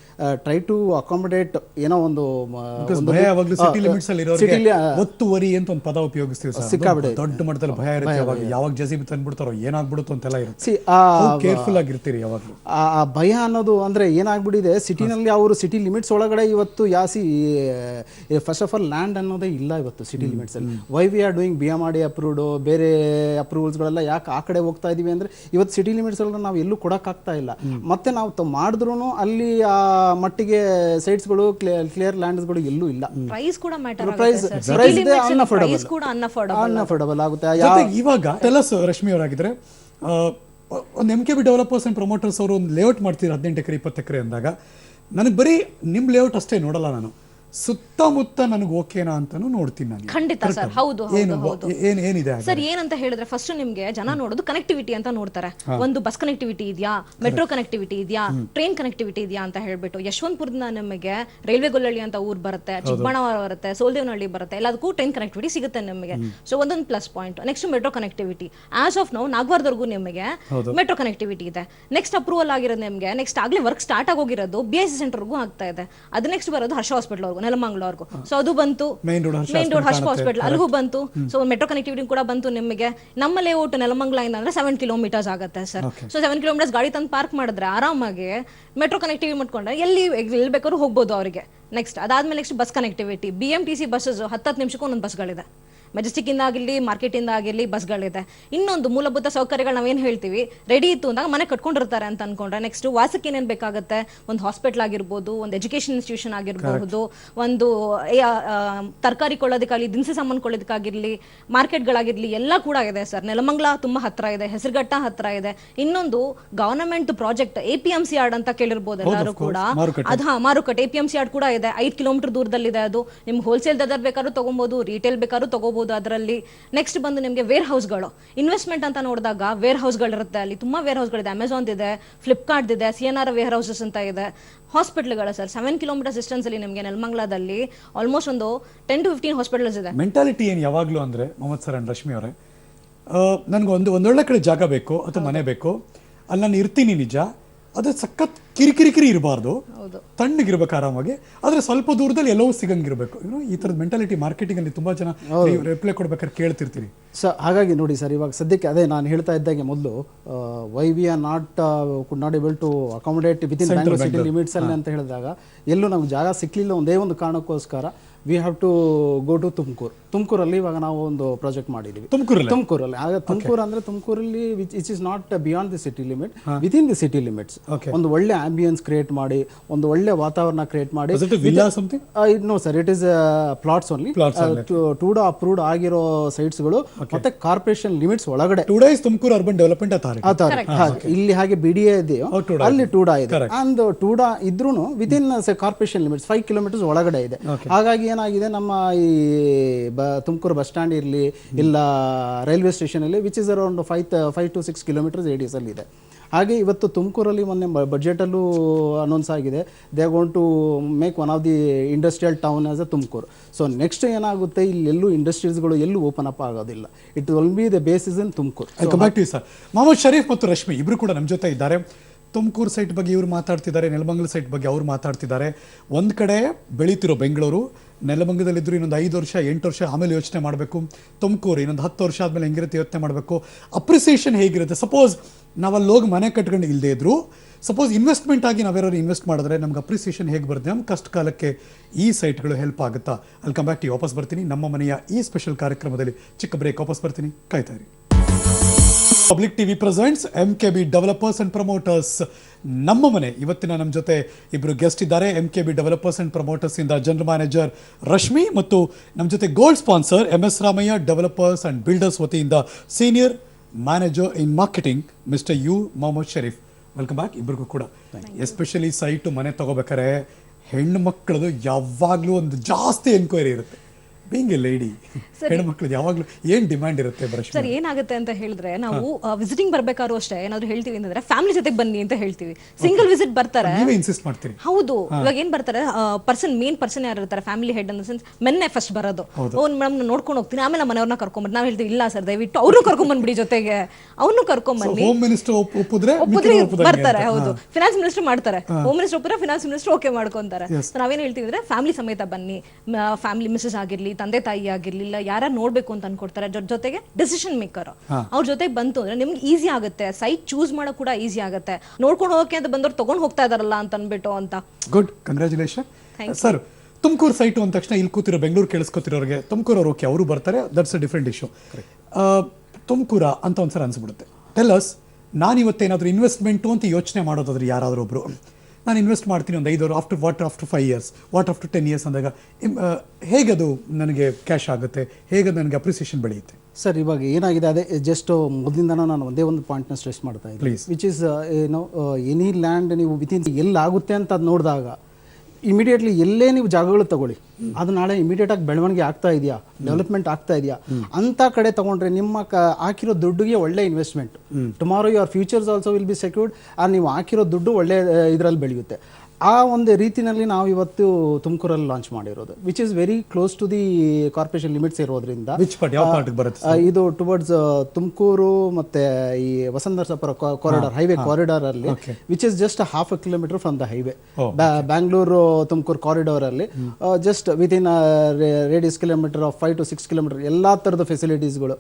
try to accommodate accommodate ಏನೋ ಒಂದು ಭಯ ಯಾವಾಗಲೂ ಸಿಟಿ ಲಿಮಿಟ್ಸ್ ಅಲ್ಲಿ ಇರೋರಿಗೆ ಒತ್ತುವರಿ ಅಂತ ಒಂದು ಪದ ಉಪಯೋಗಿಸ್ತೀವಿ ಸರ್. ಸಿಕ್ಕಾಬಿಟ್ಟೆ ದೊಡ್ಡ ಮಟ್ಟದಲ್ಲಿ ಭಯ ಇರುತ್ತೆ. ಯಾವಾಗ ಜೆಸಿಬಿ ತಂದ್ಬಿಡ್ತಾರೋ ಏನಾಗ್ಬಿಡುತ್ತೋ ಅಂತೆಲ್ಲ ಇರುತ್ತೆ. ಕೇರ್ಫುಲ್ ಆಗಿರ್ತೀರಿ ಯಾವಾಗಲೂ. ಆ ಭಯ ಅನ್ನೋದು ಅಂದ್ರೆ ಏನಾಗ್ಬಿಟ್ಟಿದೆ ಸಿಟಿನಲ್ಲಿ, ಅವರು ಸಿಟಿ ಲಿಮಿಟ್ಸ್ ಒಳಗಡೆ ಇವತ್ತು ಫಸ್ಟ್ ಆಫ್ ಆಲ್ ಲ್ಯಾಂಡ್ ಅನ್ನೋದೇ ಇಲ್ಲ ಇವತ್ತು ಸಿಟಿ ಲಿಮಿಟ್ಸ್ ಅಲ್ಲಿ. Why we are doing BMRD approved ಬೇರೆ ಅಪ್ರೂವಲ್ಸ್ಗಳೆಲ್ಲ ಯಾಕೆ ಆ ಕಡೆ ಹೋಗ್ತಾ ಇದೀವಿ ಅಂದ್ರೆ ಇವತ್ತು ಸಿಟಿ ಲಿಮಿಟ್ಸ್ ಅಲ್ಲಿ ನಾವು ಎಲ್ಲೂ ಕೊಡಕ್ಕಾಗ್ತಾ ಇಲ್ಲ. ಮತ್ತೆ ನಾವು ಮಾಡಿದ್ರು ಅಲ್ಲಿ ಆ ಮಟ್ಟಿಗೆ ಸೈಟ್ಸ್ಗಳು ಕ್ಲಿಯರ್ ಲ್ಯಾಂಡ್ಸ್ಗಳು ಎಲ್ಲೂ ಇಲ್ಲ. ಪ್ರೈಸ್ ಕೂಡ ಮ್ಯಾಟರ್ ಪ್ರೈಸ್ ಅನ್ಅಫೋರ್ಡಬಲ್ ಆಗುತ್ತೆ. ಇವಾಗ ಟೆಲಸ್ ರಶ್ಮಿ ಅವರಾಗಿದ್ರೆ ಒಂದು MKB ಡೆವಲಪರ್ಸ್ ಅಂಡ್ ಪ್ರಮೋಟರ್ಸ್ ಅವರು ಒಂದು ಲೇಔಟ್ ಮಾಡ್ತೀರಿ 18 ಎಕರೆ 20 ಎಕರೆ ಅಂದಾಗ ನನಗೆ ಬರೀ ನಿಮ್ಮ ಲೇಔಟ್ ಅಷ್ಟೇ ನೋಡಲ್ಲ, ನಾನು ಸುತ್ತಮುತ್ತ ನನಗೆ ಓಕೆನಾ ಅಂತಾನು ನೋಡ್ತೀನಿ ನಾನು. ಖಂಡಿತ ಸರ್, ಹೌದು ಏನಿದೆ ಸರ್. ಏನಂತ ಹೇಳಿದ್ರೆ ಫಸ್ಟ್ ನಿಮ್ಗೆ ಜನ ನೋಡೋದು ಕನೆಕ್ಟಿವಿಟಿ ಅಂತ ನೋಡ್ತಾರೆ. ಒಂದು ಬಸ್ ಕನೆಕ್ಟಿವಿಟಿ ಇದೆಯಾ, ಮೆಟ್ರೋ ಕನೆಕ್ಟಿವಿಟಿ ಇದೆಯಾ, ಟ್ರೈನ್ ಕನೆಕ್ಟಿವಿಟಿ ಇದೆಯಾ ಅಂತ ಹೇಳ್ಬಿಟ್ಟು. ಯಶವಂತಪುರದಿಂದ ನಮಗೆ ರೈಲ್ವೆ ಗೊಲ್ಲಳ್ಳಿ ಅಂತ ಊರ್ ಬರುತ್ತೆ, ಚಿಕ್ಕಬಳ್ಳಾಪುರ ಬರುತ್ತೆ, ಸೋಲ್ದೇವನಹಳ್ಳಿ ಬರುತ್ತೆ, ಎಲ್ಲದಕ್ಕೂ ಟ್ರೈನ್ ಕನೆಕ್ಟಿವಿಟಿ ಸಿಗುತ್ತೆ ನಿಮಗೆ. ಸೊ ಒಂದೊಂದು plus point. Next metro connectivity. As of now ನಾಗವಾರದವರೆಗೂ ನಿಮಗೆ ಮೆಟ್ರೋ ಕನೆಕ್ಟಿವಿಟಿ ಇದೆ. ನೆಕ್ಸ್ಟ್ ಅಪ್ರೂವಲ್ ಆಗಿರೋದು ನಿಮಗೆ, ನೆಕ್ಸ್ಟ್ ಆಗ್ಲೇ ವರ್ಕ್ ಸ್ಟಾರ್ಟ್ ಆಗೋಗಿರೋದು BIC ಸೆಂಟರ್ಗೂ ಆಗ್ತಾ ಇದೆ. ಅದು ನೆಕ್ಸ್ಟ್ ಬರೋದು ಹರ್ಷ ಹಾಸ್ಪಿಟಲ್ ಅವ್ರಿಗೂ, ನೆಲಮಂಗಲವ್ರಿಗೂ. ಸೊ ಅದು ಬಂತು, ಮೇನ್ ರೋಡ್ ಹರ್ಷ ಹಾಸ್ಪಿಟಲ್ ಅಲ್ಲಿಗೂ ಬಂತು. ಸೊ ಮೆಟ್ರೋ ಕನೆಕ್ಟಿವಿಟಿ ಕೂಡ ಬಂತು ನಿಮಗೆ. ನಮ್ಮ ಲೇಔಟ್ ನೆಲಮಂಗಲ ಅಂದ್ರೆ 7 ಕಿಲೋಮೀಟರ್ಸ್ ಆಗುತ್ತೆ ಸರ್. ಸೊ 7 ಕಿಲೋಮೀಟರ್ಸ್ ಗಾಡಿ ತಂದು ಪಾರ್ಕ್ ಮಾಡಿದ್ರೆ ಆರಾಮಾಗಿ ಮೆಟ್ರೋ ಕನೆಕ್ಟಿವಿಟಿ ಮಾಡ್ಕೊಂಡ್ರೆ ಎಲ್ಲಿ ಬೇಕಾದ್ರೂ ಹೋಗ್ಬೋದು ಅವರಿಗೆ. ನೆಕ್ಸ್ಟ್ ಅದಾದ್ಮೇಲೆ next bus connectivity. BMTC buses 10 ನಿಮಿಷಕ್ಕೂ ಒಂದೊಂದು ಬಸ್ಗಳಿದೆ. ಮೆಜೆಸ್ಟಿಕ್ ಇಂದ ಆಗಿರಲಿ, ಮಾರ್ಕೆಟ್ ಇಂದ ಆಗಿರಲಿ ಬಸ್ಗಳಿದೆ. ಇನ್ನೊಂದು ಮೂಲಭೂತ ಸೌಕರ್ಯಗಳು ನಾವೇನು ಹೇಳ್ತೀವಿ, ರೆಡಿ ಇತ್ತು ಅಂದಾಗ ಮನೆ ಕಟ್ಕೊಂಡಿರ್ತಾರೆ ಅಂತ ಅನ್ಕೊಂಡ್ರೆ. ನೆಕ್ಸ್ಟ್ ವಾಸಕ್ಕೆ ಏನೇನು ಬೇಕಾಗುತ್ತೆ, ಒಂದು ಹಾಸ್ಪಿಟಲ್ ಆಗಿರ್ಬೋದು, ಒಂದು ಎಜುಕೇಶನ್ ಇನ್ಸ್ಟಿಟ್ಯೂಷನ್ ಆಗಿರಬಹುದು, ಒಂದು ತರಕಾರಿ ಕೊಳ್ಳೋದಕ್ಕಾಗಲಿ, ದಿನಸಿ ಸಾಮಾನು ಕೊಳ್ಳೋದಕ್ಕಾಗಿರ್ಲಿ, ಮಾರ್ಕೆಟ್ಗಳಾಗಿರ್ಲಿ ಎಲ್ಲ ಕೂಡ ಇದೆ ಸರ್. ನೆಲಮಂಗಲ ತುಂಬಾ ಹತ್ರ ಇದೆ, ಹೆಸರುಘಟ್ಟ ಹತ್ರ ಇದೆ. ಇನ್ನೊಂದು ಗವರ್ನಮೆಂಟ್ ಪ್ರಾಜೆಕ್ಟ್ APMC ಯಾರ್ಡ್ ಅಂತ ಕೇಳಿರ್ಬೋದು ಎಲ್ಲರೂ ಕೂಡ. ಅದು ಮಾರುಕಟ್ಟೆ APMC ಯಾರ್ಡ್ ಕೂಡ ಇದೆ. 5 ಕಿಲೋಮೀಟರ್ ದೂರದಲ್ಲಿದೆ. ಅದು ನಿಮ್ಗೆ ಹೋಲ್ಸೇಲ್ ದರ ಬೇಕಾದ್ರೂ ತಗೊಬಹುದು, ರಿಟೇಲ್ ಬೇಕಾದ್ರೂ ತಗೋಬಹುದು ಅದರಲ್ಲಿ. ನೆಕ್ಸ್ಟ್ ಬಂದು ನಿಮಗೆ ವೇರ್ ಹೌಸ್ಗಳು. ಇನ್ವೆಸ್ಟ್ಮೆಂಟ್ ಅಂತ ನೋಡಿದಾಗ ವೇರ್ ಹೌಸ್ಗಳಿರುತ್ತೆ. ಅಲ್ಲಿ ತುಂಬಾ ವೇರ್ ಹೌಸ್ಗಳಿದೆ. ಅಮೆಝಾನ್ ಇದೆ, ಫ್ಲಿಪ್ಕಾರ್ಟ್ ಇದೆ, CNR ವೇರ್ ಹೌಸಸ್ ಅಂತ ಇದೆ. ಹಾಸ್ಪಿಟಲ್ಗಳು ಸರ್ 7 ಕಿಲೋಮೀಟರ್ ಡಿಸ್ಟೆನ್ಸ್ ಅಲ್ಲಿ ನಿಮಗೆ ನೆಲಮಂಗಲದಲ್ಲಿ ಆಲ್ಮೋಸ್ಟ್ ಒಂದು 10 to 15 ಹಾಸ್ಪಿಟಲ್ಸ್ ಇದೆ. ಮೆಂಟಾಲಿಟಿ ಏನು ಯಾವಾಗಲೂ ಅಂದ್ರೆ ಮೊಹಮ್ಮದ್ ಸರ್ ಅಂಡ್ ರಶ್ಮಿ ಅವರೇ, ನನಗೆ ಒಂದೊಳ್ಳೆ ಕಡೆ ಜಾಗ ಬೇಕು ಅಥವಾ ಮನೆ ಬೇಕು, ಅಲ್ಲಿ ನಾನು ಇರ್ತೀನಿ ನಿಜ, ಅದು ಸಖತ್ ಕಿರಿಕಿರಿ ಇರಬಾರ್ದು, ತಣ್ಣಗಿರ್ಬೇಕು ಆರಾಮಾಗಿ, ಆದ್ರೆ ಸ್ವಲ್ಪ ದೂರದಲ್ಲಿ ಎಲ್ಲವೂ ಸಿಗಂಗಿರ್ಬೇಕು. ಈ ತರದ ಮೆಂಟಾಲಿಟಿ ಮಾರ್ಕೆಟಿಂಗ್ ಅಲ್ಲಿ ತುಂಬಾ ಜನ ರಿಪ್ಲೈ ಕೊಡ್ಬೇಕಾದ್ರೆ ಕೇಳ್ತಿರ್ತೀರಿ. ಸೊ ಹಾಗಾಗಿ ನೋಡಿ ಸರ್, ಇವಾಗ ಸದ್ಯಕ್ಕೆ ಅದೇ ನಾನು ಹೇಳ್ತಾ ಇದ್ದಾಗೆ ಮೊದಲು why we are could not able to accommodate within Bangalore city limits ಅಲ್ಲಿ ಅಂತ ಹೇಳಿದಾಗ ಎಲ್ಲೂ ನಮ್ಗೆ ಜಾಗ ಸಿಕ್ಲಿಲ್ಲ. ಒಂದೇ ಒಂದು ಕಾರಣಕ್ಕೋಸ್ಕರ we have to go to ತುಮಕೂರಲ್ಲಿ ಇವಾಗ ನಾವು ಒಂದು ಪ್ರಾಜೆಕ್ಟ್ ಮಾಡಿದ್ದೀವಿ. ತುಮಕೂರಲ್ಲಿ ಆಗ ತುಮಕೂರಲ್ಲಿ which is not beyond the city limit, within the city limits ಒಂದು ಒಳ್ಳೆ ಆಂಬಿಯನ್ಸ್ ಕ್ರಿಯೇಟ್ ಮಾಡಿ, ಒಂದು ಒಳ್ಳೆ ವಾತಾವರಣ ಕ್ರಿಯೇಟ್ ಮಾಡಿ. No sir, it is plots only. TUDA approved ಆಗಿರೋ ಸೈಟ್ಸ್ಗಳು ಮತ್ತೆ ಕಾರ್ಪೊರೇಷನ್ ಲಿಮಿಟ್ಸ್ ಒಳಗಡೆ. ಟೂಡಾ ಇಸ್ ತುಮಕೂರು ಅರ್ಬನ್ ಡೆವಲಪ್ಮೆಂಟ್ ಅಥಾರಿಟಿ. ಇಲ್ಲಿ ಹಾಗೆ BDA ಇದೆಯೋ ಅಲ್ಲಿ ಟೂಡಾ ಇದೆ. ಅಂಡ್ ಟೂಡಾ ಇದ್ರೂ within corporation limits 5 kilometres ಒಳಗಡೆ ಇದೆ. ಹಾಗಾಗಿ ಏನಾಗಿದೆ, ನಮ್ಮ ಈ ತುಮಕೂರು ಬಸ್ ಸ್ಟ್ಯಾಂಡ್ ಇರಲಿ ಇಲ್ಲ ರೈಲ್ವೆ ಸ್ಟೇಷನ್ ಅಲ್ಲಿ which is around 5 to 6 kilometres radius ಅಲ್ಲಿ ಇದೆ. ಹಾಗೆ ಇವತ್ತು ತುಮಕೂರಲ್ಲಿ ಮೊನ್ನೆ ಬಜೆಟಲ್ಲೂ ಅನೌನ್ಸ್ ಆಗಿದೆ, they are going to make one of the industrial town as a Tumakuru. So next ಏನಾಗುತ್ತೆ, ಇಲ್ಲೆಲ್ಲೂ ಇಂಡಸ್ಟ್ರೀಸ್ಗಳು ಎಲ್ಲೂ ಓಪನ್ ಅಪ್ ಆಗೋದಿಲ್ಲ. It will be the basis in Tumakuru. Sir, Mohammed Sharif ಮತ್ತು ರಶ್ಮಿ ಇಬ್ರು ಕೂಡ ನಮ್ಮ ಜೊತೆ ಇದ್ದಾರೆ. ತುಮಕೂರು ಸೈಟ್ ಬಗ್ಗೆ ಇವರು ಮಾತಾಡ್ತಿದ್ದಾರೆ, ನೆಲಮಂಗಲ ಸೈಟ್ ಬಗ್ಗೆ ಅವ್ರು ಮಾತಾಡ್ತಿದ್ದಾರೆ. ಒಂದು ಕಡೆ ಬೆಳೀತಿರೋ ಬೆಂಗಳೂರು, ನೆಲಮಂಗಲದಲ್ಲಿದ್ದರೂ ಇನ್ನೊಂದು 5 ವರ್ಷ 8 ವರ್ಷ ಆಮೇಲೆ ಯೋಚನೆ ಮಾಡಬೇಕು. ತುಮಕೂರು ಇನ್ನೊಂದು 10 ವರ್ಷ ಆದಮೇಲೆ ಹೆಂಗಿರುತ್ತೆ ಯೋಚನೆ ಮಾಡಬೇಕು. ಅಪ್ರಿಸಿಯೇಷನ್ ಹೇಗಿರುತ್ತೆ, ಸಪೋಸ್ ನಾವು ಅಲ್ಲಿ ಹೋಗಿ ಮನೆ ಕಟ್ಕೊಂಡು ಇಲ್ಲದೆ ಇದ್ರು, ಸಪೋಸ್ ಇನ್ವೆಸ್ಟ್ಮೆಂಟ್ ಆಗಿ ನಾವ್ಯಾರು ಇನ್ವೆಸ್ಟ್ ಮಾಡಿದ್ರೆ ನಮ್ಗೆ ಅಪ್ರಿಸಿಯೇಷನ್ ಹೇಗೆ ಬರುತ್ತೆ, ನಮ್ಮ ಕಷ್ಟ ಕಾಲಕ್ಕೆ ಈ ಸೈಟ್ಗಳು ಹೆಲ್ಪ್ ಆಗುತ್ತಾ? ಅಲ್ಲಿ ಕಮ್ ಬ್ಯಾಕ್ ಟು ವಾಪಸ್ ಬರ್ತೀನಿ. ನಮ್ಮ ಮನೆಯ ಈ ಸ್ಪೆಷಲ್ ಕಾರ್ಯಕ್ರಮದಲ್ಲಿ ಚಿಕ್ಕ ಬ್ರೇಕ್, ವಾಪಸ್ ಬರ್ತೀನಿ, ಕಾಯ್ತಾ ಇರಿ. Public TV presents MKB developers and promoters ನಮ್ಮ ಮನೆ. ಇವತ್ತಿನ ನಮ್ಮ ಜೊತೆ ಇಬ್ಬರು ಗೆಸ್ಟ್ ಇದ್ದಾರೆ. MKB ಡೆವಲಪರ್ಸ್ ಅಂಡ್ ಪ್ರಮೋಟರ್ಸ್ ಇಂದ ಜನರಲ್ ಮ್ಯಾನೇಜರ್ ರಶ್ಮಿ ಮತ್ತು ನಮ್ಮ ಜೊತೆ gold sponsor MS Ramaiah developers and builders ವತಿಯಿಂದ senior manager in marketing mister Mohammed Sharif. Welcome back ಇಬ್ಬರಿಗೂ ಕೂಡ. ಎಸ್ಪೆಷಲಿ ಸೈಟು ಮನೆ ತಗೋಬೇಕಾರೆ ಹೆಣ್ಣು ಮಕ್ಕಳದು ಯಾವಾಗಲೂ ಒಂದು ಜಾಸ್ತಿ ಎನ್ಕ್ವೈರಿ ಇರುತ್ತೆ. ಬೀಯಿಂಗ್ ಎ ಲೇಡಿ ಹೆಣ್ಮಕ್ಳು ಯಾವಾಗ್ಲೂ ಏನ್ ಡಿಮ್ಯಾಂಡ್ ಇರುತ್ತೆ ಬ್ರಷ್ ಸರ್ ಏನಾಗುತ್ತೆ ಅಂತ ಹೇಳಿದ್ರೆ ನಾವು ವಿಸಿಟಿಂಗ್ ಬರ್ಬೇಕಾದ್ರೂ ಅಷ್ಟೇ ಏನಾದ್ರು ಹೇಳ್ತೀವಿ ಅಂತಂದ್ರೆ ಫ್ಯಾಮಿಲಿ ಜೊತೆ ಬನ್ನಿ ಅಂತ ಹೇಳ್ತೀವಿ. ಸಿಂಗಲ್ ವಿಸಿಟ್ ಬರ್ತಾರೆ, ನೀವೇ ಇನ್ಸಿಸ್ಟ್ ಮಾಡ್ತೀರಿ. ಹೌದು. ಇವಾಗ ಏನ್ ಬರ್ತಾರೆ ಮೇನ್ ಪರ್ಸನ್ ಯಾರು ಇರ್ತಾರೆ, ಫ್ಯಾಮಿಲಿ ಹೆಡ್ ಅಂತ ಸೆನ್ಸ್ ಮೆನ್ನೆ ಫಸ್ಟ್ ಬರೋದು. ಮೇಡಮ್ ನೋಡ್ಕೊಂಡು ಹೋಗ್ತೀನಿ, ಆಮೇಲೆ ಮನೆಯವ್ರನ್ನ ಕರ್ಕೊಂಡ್ಬರ್ತೀನಿ. ನಾವ್ ಹೇಳ್ತೀವಿ ಇಲ್ಲ ಸರ್ ದಯವಿಟ್ಟು ಅವ್ರನ್ನೂ ಕರ್ಕೊಂಡ್ಬಂದ್ಬಿಡಿ, ಜೊತೆಗೆ ಅವ್ರನ್ನೂ ಕರ್ಕೊಂಡ್ಬನ್ನಿ. ಹೋಮ್ ಮಿನಿಸ್ಟರ್ ಒಪ್ಪಿದ್ರೆ ಬರ್ತಾರೆ. ಹೌದು, ಫಿನಾನ್ಸ್ ಮಿನಿಸ್ಟರ್ ಮಾಡ್ತಾರೆ. ಹೋಮ್ ಮಿನಿಸ್ಟರ್ ಒಪ್ಪಿದ್ರೆ ಫಿನಾನ್ಸ್ ಮಿನಿಸ್ಟರ್ ಓಕೆ ಮಾಡ್ಕೊಂತಾರೆ. ನಾವೇನ್ ಹೇಳ್ತೀವಿ ಅಂದ್ರೆ ಫ್ಯಾಮಿಲಿ ಸಮೇತ ಬನ್ನಿ, ಫ್ಯಾಮಿಲಿ ಮಿಸಸ್ ಆಗಿರ್ಲಿ, ತಂದೆ ತಾಯಿ ಆಗಿರ್ಲಿಲ್ಲ, ಯಾರು ನೋಡ್ಬೇಕು ಅಂತ ಅನ್ಕೊಡ್ತಾರೆ, ಜೊತೆಗೆ ಡಿಸಿಷನ್ ಮೇಕರ್ ಅವ್ರ ಜೊತೆಗೆ ಬಂತು ಅಂದ್ರೆ ನಿಮ್ಗೆ ಈಸಿ ಆಗುತ್ತೆ, ಸೈಟ್ ಚೂಸ್ ಮಾಡೋ ಕೂಡ ಈಸಿ ಆಗುತ್ತೆ. ನೋಡ್ಕೊಂಡು ಹೋಗಕ್ಕೆ ಅಂತ ಬಂದವ್ರು ತಗೊಂಡ್ ಹೋಗ್ತಾ ಇದಾರಲ್ಲ ಅಂತ ಅನ್ಬಿಟ್ಟು ಅಂತ. Good, congratulation sir. Tumakuru site ಅಂದ ತಕ್ಷಣ ಇಲ್ಲಿ ಕೂತಿರೋ ಬೆಂಗಳೂರು ಕೇಳಿಸ್ಕೊತಿರೋರಿಗೆ ತುಮಕೂರು ಅವ್ರು ಓಕೆ ಅವರು ಬರ್ತಾರೆ, ದಟ್ಸ್ ಅ ಡಿಫ್ರೆಂಟ್ ಇಶ್ಯೂ. ತುಮಕೂರ ಅಂತ ಒಂದ್ಸಲ ಅನ್ಸ್ಬಿಡುತ್ತೆ. ಟೆಲ್ ಅಸ್, ನಾನು ಇವತ್ತೇನಾದರೂ ಇನ್ವೆಸ್ಟ್ಮೆಂಟು ಅಂತ ಯೋಚನೆ ಮಾಡೋದಾದ್ರೆ ಯಾರಾದರೂ ಒಬ್ರು ನಾನು ಇನ್ವೆಸ್ಟ್ ಮಾಡ್ತೀನಿ ಒಂದು 5 ಆಫ್ಟರ್ 5 years, ಆಫ್ಟರ್ 10 years ಅಂದಾಗ ಹೇಗದು ನನಗೆ ಕ್ಯಾಶ್ ಆಗುತ್ತೆ, ಹೇಗದು ನನಗೆ ಅಪ್ರಿಸಿಯೇಷನ್ ಬೆಳೆಯುತ್ತೆ? ಸರ್ ಇವಾಗ ಏನಾಗಿದೆ ಅದೇ ಜಸ್ಟ್ ಮೊದಲಿಂದನೂ ನಾನು ಒಂದೇ ಒಂದು ಪಾಯಿಂಟ್ನ ಸ್ಟ್ರೆಸ್ ಮಾಡ್ತಾ ಇದ್ದೀನಿ, ವಿಚ್ ಇಸ್ ಎನಿ ಲ್ಯಾಂಡ್ ನೀವು ವಿತಿನ್ ಎಲ್ಲಾಗುತ್ತೆ ಅಂತ ಅದು ನೋಡಿದಾಗ ಇಮಿಡಿಯೇಟ್ಲಿ ಎಲ್ಲೇ ನೀವು ಜಾಗಗಳು ತಗೊಳ್ಳಿ, ಅದು ನಾಳೆ ಇಮಿಡಿಯೇಟ್ ಆಗಿ ಬೆಳವಣಿಗೆ ಆಗ್ತಾ ಇದೆಯಾ, ಡೆವಲಪ್ಮೆಂಟ್ ಆಗ್ತಾ ಇದೆಯಾ ಅಂತ ಕಡೆ ತಗೊಂಡ್ರೆ ನಿಮ್ಮ ಹಾಕಿರೋ ದುಡ್ಡಿಗೆ ಒಳ್ಳೆ investment. Tomorrow your futures also will be secured. ನೀವು ಹಾಕಿರೋ ದುಡ್ಡು ಒಳ್ಳೆ ಇದರಲ್ಲಿ ಬೆಳೆಯುತ್ತೆ. ಆ ಒಂದು ರೀತಿಯಲ್ಲಿ ನಾವು ಇವತ್ತು ತುಮಕೂರಲ್ಲಿ ಲಾಂಚ್ ಮಾಡಿರೋದು, which is very close to the corporation limits ಇರೋದ್ರಿಂದ ಇದು ಟುವರ್ಡ್ಸ್ ತುಮಕೂರು ಮತ್ತೆ ಈ ವಸಂತರಸಪುರ ಕಾರಿಡಾರ್, ಹೈವೇ ಕಾರಿಡಾರ್ ಅಲ್ಲಿ, which is just 1/2 kilometer from the highway. Bangalore Tumakuru corridor ಅಲ್ಲಿ just within radius kilometre of 5 to 6 kilometer ಎಲ್ಲಾ ತರದ ಫೆಸಿಲಿಟೀಸ್ಗಳು,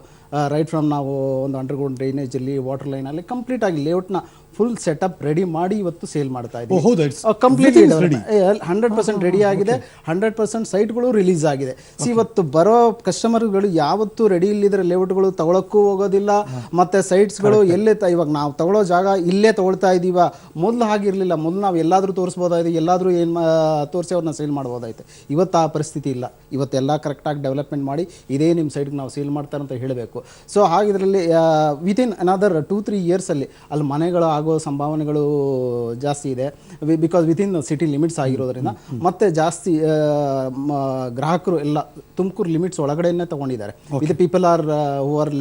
ರೈಟ್ ಫ್ರಮ್ ನಾವು ಒಂದು ಅಂಡರ್ಗ್ರೌಂಡ್ ಡ್ರೈನೇಜ್ ಅಲ್ಲಿ, ವಾಟರ್ ಲೈನ್ ಅಲ್ಲಿ ಕಂಪ್ಲೀಟ್ ಆಗಿ ಲೇಔಟ್ನ ಫುಲ್ ಸೆಟಪ್ ರೆಡಿ ಮಾಡಿ ಇವತ್ತು ಸೇಲ್ ಮಾಡ್ತಾ ಇದ್ದೀವಿ. ಕಂಪ್ಲೀಟ್ಲಿ 100% ರೆಡಿ ಆಗಿದೆ, 100% ಸೈಟ್ಗಳು ರಿಲೀಸ್ ಆಗಿದೆ. ಇವತ್ತು ಬರೋ ಕಸ್ಟಮರ್ಗಳು ಯಾವತ್ತೂ ರೆಡಿ ಇಲ್ಲಿದ್ರೆ ಲೇಔಟ್ಗಳು ತಗೊಳಕ್ಕೂ ಹೋಗೋದಿಲ್ಲ, ಮತ್ತೆ ಸೈಟ್ಸ್ಗಳು ಎಲ್ಲೇ ಇವಾಗ ನಾವು ತಗೊಳ್ಳೋ ಜಾಗ ಇಲ್ಲೇ ತಗೊಳ್ತಾ ಇದೀವ. ಮೊದಲು ಹಾಗಿರ್ಲಿಲ್ಲ, ಮೊದಲು ನಾವು ಎಲ್ಲಾದ್ರೂ ತೋರಿಸ್ಬೋದಾಯ್ತು, ಎಲ್ಲಾದ್ರೂ ಏನು ತೋರಿಸಿ ಅವ್ರನ್ನ ಸೇಲ್ ಮಾಡ್ಬೋದಾಯ್ತು. ಇವತ್ತು ಆ ಪರಿಸ್ಥಿತಿ ಇಲ್ಲ. ಇವತ್ತೆಲ್ಲ ಕರೆಕ್ಟಾಗಿ ಡೆವಲಪ್ಮೆಂಟ್ ಮಾಡಿ ಇದೇ ನಿಮ್ಮ ಸೈಡ್ಗೆ ನಾವು ಸೇಲ್ ಮಾಡ್ತಾರೆ ಅಂತ ಹೇಳಬೇಕು. ಸೊ ಹಾಗಿದ್ರಲ್ಲಿ ವಿತಿನ್ ಅನದರ್ 2-3 years ಅಲ್ಲಿ ಮನೆಗಳು ಆಗೋ ಸಂಭಾವನೆಗಳು ಜಾಸ್ತಿ ಇದೆ, ಬಿಕಾಸ್ ವಿತಿನ್ ಸಿಟಿ ಲಿಮಿಟ್ಸ್ ಆಗಿರೋದ್ರಿಂದ. ಮತ್ತೆ ಜಾಸ್ತಿ ಗ್ರಾಹಕರು ಎಲ್ಲ ತುಮಕೂರು ಲಿಮಿಟ್ಸ್ ಒಳಗಡೆನೆ ತಗೊಂಡಿದ್ದಾರೆ. ಇದು ಪೀಪಲ್ ಆರ್ ಹೂ ಆರ್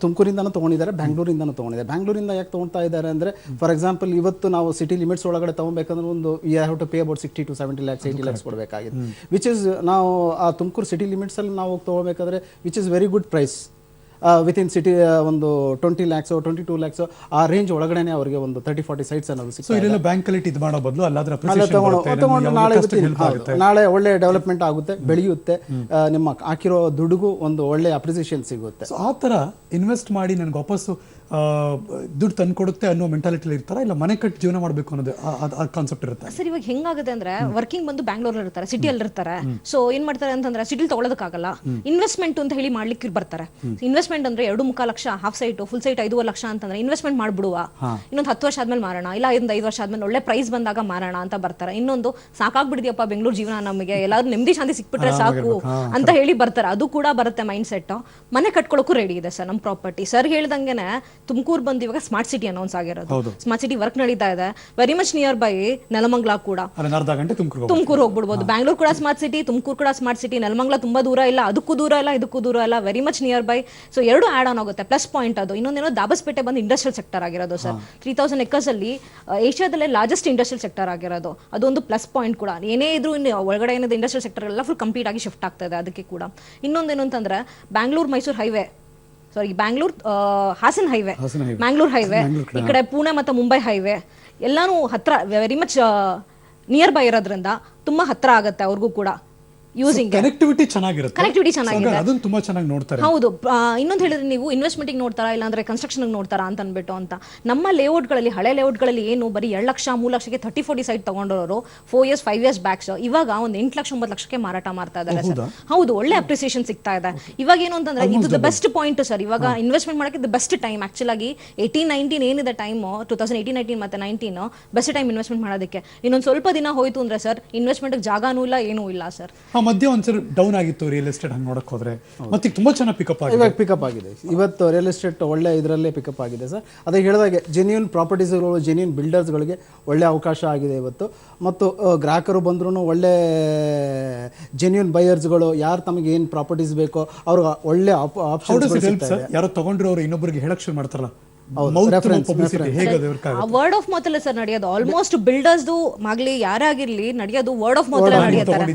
ತುಮಕೂರಿಂದನೂ ತಗೊಂಡಿದ್ದಾರೆ, ಬ್ಯಾಂಗ್ಳೂರಿಂದನೂ ತಗೊಂಡಿದ್ದಾರೆ. ಬ್ಯಾಂಗ್ಳೂರಿಂದ ಯಾಕೆ ತಗೊಳ್ತಾ ಇದ್ದಾರೆ ಅಂದ್ರೆ, ಫಾರ್ ಎಕ್ಸಾಂಪಲ್ ಇವತ್ತು ನಾವು ಸಿಟಿ ಲಿಮಿಟ್ಸ್ ಒಳಗಡೆ ತಗೊಬೇಕಂದ್ರೆ ಒಂದು you have to pay about 60 to 70 lakhs 80 lakhs ಕೊಡಬೇಕಾಗಿದೆ. ವಿಚ್ ಇಸ್ ನಾವು ಆ ತುಮಕೂರು ಸಿಟಿ ಲಿಮಿಟ್ಸ್ ಅಲ್ಲಿ ನಾವು ತಗೋಬೇಕಾದ್ರೆ which is very good price. Within city ಒಂದು 20 lakhs 22 lakhs ಆ ರೇಂಜ್ ಒಳಗಡೆನೆ ಅವರಿಗೆ ಒಂದು 30-40 ಸೈಟ್ಸ್ ಅನ್ನೋದು ಸಿಗ್ತದೆ. ಬ್ಯಾಂಕಲ್ಲಿ ಇದು ಮಾಡೋ ಬದಲು ನಾಳೆ ಒಳ್ಳೆ ಡೆವಲಪ್ಮೆಂಟ್ ಆಗುತ್ತೆ, ಬೆಳೆಯುತ್ತೆ, ನಿಮ್ಮ ಹಾಕಿರೋ ದುಡ್ಡುಗೂ ಒಂದು ಒಳ್ಳೆ ಅಪ್ರಿಸಿಯೇಷನ್ ಸಿಗುತ್ತೆ. ಆ ಥರ ಇನ್ವೆಸ್ಟ್ ಮಾಡಿ ನನಗೆ ವಾಪಸ್ಸು ದುಡ್ಡು ತಂದು ಕೊಡುತ್ತೆ ಅನ್ನೋ ಮೆಂಟಾಲಿಟಿ ಇರ್ತಾರ, ಇಲ್ಲ ಮನೆ ಕಟ್ಟಿ ಜೀವನ ಮಾಡಬೇಕು ಅನ್ನೋದು ಆ ಕಾನ್ಸೆಪ್ಟ್ ಇರುತ್ತೆ. ಸರ್ ಇವಾಗ ಹೆಂಗಾಗುತ್ತೆ ಅಂದ್ರೆ ವರ್ಕಿಂಗ್ ಬಂದು ಬ್ಯಾಂಗ್ಳೂರಲ್ಲಿ ಇರ್ತಾರೆ, ಸಿಟಿಯಲ್ಲಿ ಇರ್ತಾರೆ. ಸೊ ಏನ್ ಮಾಡ್ತಾರೆ ಅಂತಂದ್ರೆ ಸಿಟಿಲಿ ತಗೊಳ್ಳೋದಕ್ಕಾಗಲ್ಲ, ಇನ್ವೆಸ್ಟ್ಮೆಂಟ್ ಅಂತ ಹೇಳಿ ಮಾಡ್ಲಿಕ್ಕೆ ಬರ್ತಾರೆ. ಇನ್ವೆಸ್ಟ್ಮೆಂಟ್ ಅಂದ್ರೆ 2.25 lakh, half site full site 5 lakh ಅಂತಂದ್ರೆ ಇನ್ವೆಸ್ಟ್ಮೆಂಟ್ ಮಾಡ್ಬಿಡುವ, ಇನ್ನೊಂದು 10 ವರ್ಷ ಆದ್ಮೇಲೆ ಮಾರೋಣ, ಇಲ್ಲ 5 ವರ್ಷ ಆದ್ಮೇಲೆ ಒಳ್ಳೆ ಪ್ರೈಸ್ ಬಂದಾಗ ಮಾರೋಣ ಅಂತ ಬರ್ತಾರೆ. ಇನ್ನೊಂದು ಸಾಕಾಗ್ಬಿಡಿದೆಯಪ್ಪ ಬೆಂಗಳೂರು ಜೀವನ, ನಮಗೆ ಎಲ್ಲಾದ್ರೂ ನೆಮ್ಮದಿ ಶಾಂತಿ ಸಿಕ್ಬಿಟ್ರೆ ಸಾಕು ಅಂತ ಹೇಳಿ ಬರ್ತಾರೆ. ಅದು ಕೂಡ ಬರುತ್ತೆ ಮೈಂಡ್ ಸೆಟ್. ಮನೆ ಕಟ್ಕೊಳ್ಳೋಕ್ಕೂ ರೆಡಿ ಇದೆ ಸರ್ ನಮ್ಮ ಪ್ರಾಪರ್ಟಿ. ಸರ್ ಹೇಳ್ದಂಗೆನೆ ತುಮಕೂರು ಬಂದು ಇವಾಗ ಸ್ಮಾರ್ಟ್ ಸಿಟಿ ಅನೌನ್ಸ್ ಆಗಿರೋದು, ಸ್ಮಾರ್ಟ್ ಸಿಟಿ ವರ್ಕ್ ನಡೀತಾ ಇದೆ. Very much near by Nelamangala ಕೂಡ, ತುಮಕೂರು ಹೋಗ್ಬಿಡ್ಬೋದು. ಬ್ಯಾಂಗ್ಳೂರ್ ಕೂಡ ಸ್ಮಾರ್ಟ್ ಸಿಟಿ, ತುಮಕೂರು ಕೂಡ ಸ್ಮಾರ್ಟ್ ಸಿಟಿ. ನೆಲಮಂಗಲ ತುಂಬಾ ದೂರ ಇಲ್ಲ, ಅದಕ್ಕೂ ದೂರ ಇಲ್ಲ, ಇದಕ್ಕೂ ದೂರ ಇಲ್ಲ, very much near by. So ಎರಡು ಆಡ್ ಆನ್ ಆಗುತ್ತೆ, ಪ್ಲಸ್ ಪಾಯಿಂಟ್ ಅದು. ಇನ್ನೊಂದೇನೋ ದಾಬಸ್ಪೇಟೆ ಬಂದು ಇಂಡಸ್ಟ್ರಿಯಲ್ ಸೆಕ್ಟರ್ ಆಗಿರೋದು ಸರ್. 3000 acres ಅಲ್ಲಿ ಏಷ್ಯಾದಲ್ಲೇ ಲಾರ್ಜೆಸ್ಟ್ ಇಂಡಸ್ಟ್ರಿಯಲ್ ಸೆಕ್ಟರ್ ಆಗಿರೋದು, ಅದೊಂದು ಪ್ಲಸ್ ಪಾಯಿಂಟ್ ಕೂಡ. ಏನೇ ಇದ್ರು ಒಳಗಡೆ ಏನಿದೆ ಇಂಡಸ್ಟ್ರಿಯಲ್ ಸೆಕ್ಟರ್ ಎಲ್ಲ ಫುಲ್ ಕಂಪ್ಲೀಟ್ ಆಗಿ ಶಿಫ್ಟ್ ಆಗ್ತಾ ಇದೆ. ಅದಕ್ಕೆ ಕೂಡ ಇನ್ನೊಂದೇನು ಅಂತಂದ್ರೆ ಬ್ಯಾಂಗ್ಳೂರ್ ಮೈಸೂರು ಹೈವೇ, ಸಾರಿ ಬ್ಯಾಂಗ್ಳೂರ್ ಹಾಸನ್ ಹೈವೇ, ಮ್ಯಾಂಗ್ಳೂರ್ ಹೈವೇ, ಈ ಕಡೆ ಪುಣೆ ಮತ್ತು ಮುಂಬೈ ಹೈವೇ ಎಲ್ಲಾನು ಹತ್ರ, ವೆರಿ ಮಚ್ ನಿಯರ್ ಬೈ ಇರೋದ್ರಿಂದ ತುಂಬಾ ಹತ್ರ ಆಗುತ್ತೆ ಅವ್ರಿಗೂ ಕೂಡ. ಕನೆಕ್ಟಿವಿಟಿ ಚೆನ್ನಾಗಿರುತ್ತೆ, ಅದನ್ನ ತುಂಬಾ ಚೆನ್ನಾಗಿ ನೋಡ್ತಾರೆ. ಹೌದು. ಇನ್ನೊಂದು ಹೇಳಿದ್ರೆ ನೀವು ಇನ್ವೆಸ್ಟ್ಮೆಂಟ್ ನೋಡ್ತಾರಾ ಇಲ್ಲ ಅಂದ್ರೆ ಕನ್ಸ್ಟ್ರಕ್ಷನ್ ನೋಡ್ತಾರಾ ಅಂತ ಅನ್ಬಿಟ್ಟು ಅಂತ. ನಮ್ಮ ಲೇಔಟ್ಗಳಲ್ಲಿ, ಹಳೆ ಲೇಔಟ್ಗಳಲ್ಲಿ ಏನು ಬರೀ 2 ಲಕ್ಷ 3 ಲಕ್ಷಕ್ಕೆ 30-40 ಸೈಟ್ ತಗೊಂಡವರು 4 years 5 years ಬ್ಯಾಕ್ಸ್ ಇವಾಗ ಒಂದು 8 ಲಕ್ಷ 9 ಲಕ್ಷಕ್ಕೆ ಮಾರಾಟ ಮಾಡ್ತಾ ಇದ್ದಾರೆ ಸರ್. ಹೌದು, ಒಳ್ಳೆ ಅಪ್ರಿಸಿಯೇಷನ್ ಸಿಗ್ತಾ ಇದೆ. ಇವಾಗ ಏನು ಅಂತಂದ್ರೆ ಇದು ದ ಬೆಸ್ಟ್ ಪಾಯಿಂಟ್ ಸರ್. ಇವಾಗ ಇನ್ವೆಸ್ಟ್ಮೆಂಟ್ ಮಾಡಕ್ಕೆ ದ ಬೆಸ್ಟ್ ಟೈಮ್ ಆಕ್ಚುಲ್ ಆಗಿ. 18-19 ಏನಿದೆ ಟೈಮ್, 2018-19 ಮತ್ತೆ 19 ಬೆಸ್ಟ್ ಟೈಮ್ ಇನ್ವೆಸ್ಟ್ಮೆಂಟ್ ಮಾಡೋದಕ್ಕೆ. ಇನ್ನೊಂದು ಸ್ವಲ್ಪ ದಿನ ಹೋಯ್ತು ಅಂದ್ರೆ ಸರ್ ಇನ್ವೆಸ್ಟ್ಮೆಂಟ್ ಜಾಗನೂ ಇಲ್ಲ, ಏನೂ ಇಲ್ಲ ಸರ್. ಮಧ್ಯೆ ಒಂದ್ಸರಿ ಡೌನ್ ಆಗಿತ್ತು ರಿಯಲ್ ಎಸ್ಟೇಟ್ ಹಂಗೆ ನೋಡಕ್ ಹೋದ್ರೆ ಮತ್ತೆ ಈಗ ತುಂಬಾ ಚೆನ್ನಾಗಿ ಪಿಕಪ್ ಆಗಿದೆ. ಇವಾಗ ಪಿಕಪ್ ಆಗಿದೆ ಇವತ್ತು ರಿಯಲ್ ಎಸ್ಟೇಟ್ ಒಳ್ಳೆ ಇದರಲ್ಲೇ ಪಿಕಪ್ ಆಗಿದೆ ಸರ್. ಅದೇ ಹೇಳಿದಾಗೆ ಜೆನ್ಯೂನ್ ಪ್ರಾಪರ್ಟೀಸ್ಗಳು ಜೆನ್ಯೂನ್ ಬಿಲ್ಡರ್ಸ್ಗಳಿಗೆ ಒಳ್ಳೆ ಅವಕಾಶ ಆಗಿದೆ ಇವತ್ತು. ಮತ್ತು ಗ್ರಾಹಕರು ಬಂದ್ರೂ ಒಳ್ಳೆ ಜೆನ್ಯೂನ್ ಬಯರ್ಸ್ಗಳು ಯಾರು ತಮಗೆ ಏನು ಪ್ರಾಪರ್ಟೀಸ್ ಬೇಕೋ ಅವ್ರಿಗೆ ಒಳ್ಳೆ ಆಪ್ಷನ್. ಯಾರೋ ತಗೊಂಡ್ರವ್ರು ಇನ್ನೊಬ್ಬರಿಗೆ ಹೇಳಕ್ ಶುರು ಮಾಡ್ತಾರಲ್ಲ, ವರ್ಡ್ ಆಫ್ ಮೌತ್ ಅಲ್ಲ ಸರ್ ನಡೆಯೋದು. ಆಲ್ಮೋಸ್ಟ್ ಬಿಲ್ಡರ್ಸ್ ಆಗ್ಲಿ ಯಾರೇ ಆಗಿರ್ಲಿ ನಡೆಯೋದು ವರ್ಡ್ ಆಫ್ ಮೌತ್ ನಡೆಯುತ್ತಾರೆ.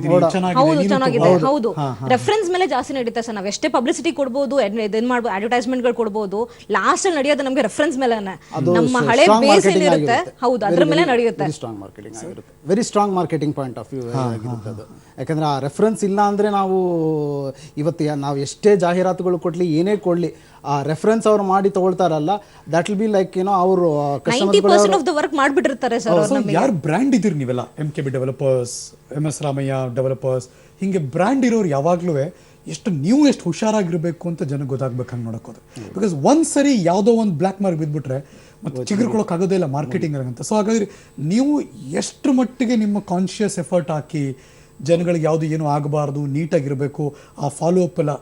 ಹೌದು, ಚೆನ್ನಾಗಿದೆ. ಹೌದು, ರೆಫರೆನ್ಸ್ ಮೇಲೆ ಜಾಸ್ತಿ ನಡೀತಾ ಸರ್. ನಾವ್ ಎಷ್ಟೇ ಪಬ್ಲಿಸಿಟಿ ಕೊಡ್ಬೋದು, ಇದನ್ ಮಾಡ್ಬೋದು, ಅಡ್ವರ್ಟೈಸ್ಮೆಂಟ್ ಗಳು ಕೊಡ್ಬೋದು, ಲಾಸ್ಟ್ ಅಲ್ಲಿ ನಡೆಯೋದು ನಮಗೆ ರೆಫರೆನ್ಸ್ ಮೇಲೆ. ನಮ್ಮ ಹಳೆ ಬೇಸ್ ಏನಿರುತ್ತೆ ಹೌದು ಅದ್ರ ಮೇಲೆ ನಡೆಯುತ್ತೆ. Very strong marketing point of view ಆಗಿರುತ್ತೆ ಅದು. ಯಾಕಂದ್ರೆ ಆ ರೆಫರೆನ್ಸ್ ಇಲ್ಲ ಅಂದ್ರೆ ನಾವು ಇವತ್ತು ನಾವು ಎಷ್ಟೇ ಜಾಹೀರಾತುಗಳು ಕೊಡ್ಲಿ ಏನೇ ಕೊಡ್ಲಿ ಆ ರೆಫರೆನ್ಸ್ ಅವ್ರು ಮಾಡಿ ತಗೊಳ್ತಾರಲ್ಲ, ದಟ್ ವಿಲ್ ಬಿ ಲೈಕ್ ಅವರು 90% ಆಫ್ ದ ವರ್ಕ್ ಮಾಡ್ಬಿಟ್ಟಿರ್ತಾರೆ ಸರ್. ಯಾರು ಬ್ರ್ಯಾಂಡ್ ಇದ್ದೀರಿ ನೀವೆಲ್ಲ, MKB developers, MS Ramaiah developers, ಹಿಂಗೆ ಬ್ರ್ಯಾಂಡ್ ಇರೋರು ಯಾವಾಗ್ಲೂ ನೀವು ಎಷ್ಟು ಹುಷಾರಾಗಿರ್ಬೇಕು ಅಂತ ಜನಕ್ಕೆ ಗೊತ್ತಾಗ್ಬೇಕು ಹಂಗೆ ನೋಡೋದು. ಬಿಕಾಸ್ ಒಂದ್ಸರಿ ಯಾವುದೋ ಒಂದು ಬ್ಲ್ಯಾಕ್ ಮಾರ್ಕ್ ಬಿದ್ಬಿಟ್ರೆ ಮತ್ತೆ ಚಿಗುರ್ಕೊಳಕ್ ಆಗೋದೇ ಇಲ್ಲ ಮಾರ್ಕೆಟಿಂಗ್ ಅಂತ. ಸೊ ಹಾಗಾದ್ರೆ ನೀವು ಎಷ್ಟು ಮಟ್ಟಿಗೆ ನಿಮ್ಮ ಕಾನ್ಶಿಯಸ್ ಎಫರ್ಟ್ ಹಾಕಿ ಜನಗಳಿಗೆ ಯಾವುದು ಏನು ಆಗಬಾರ್ದು, ನೀಟಾಗಿರಬೇಕು, ಆ ಫಾಲೋ ಅಪ್ ಎಲ್ಲ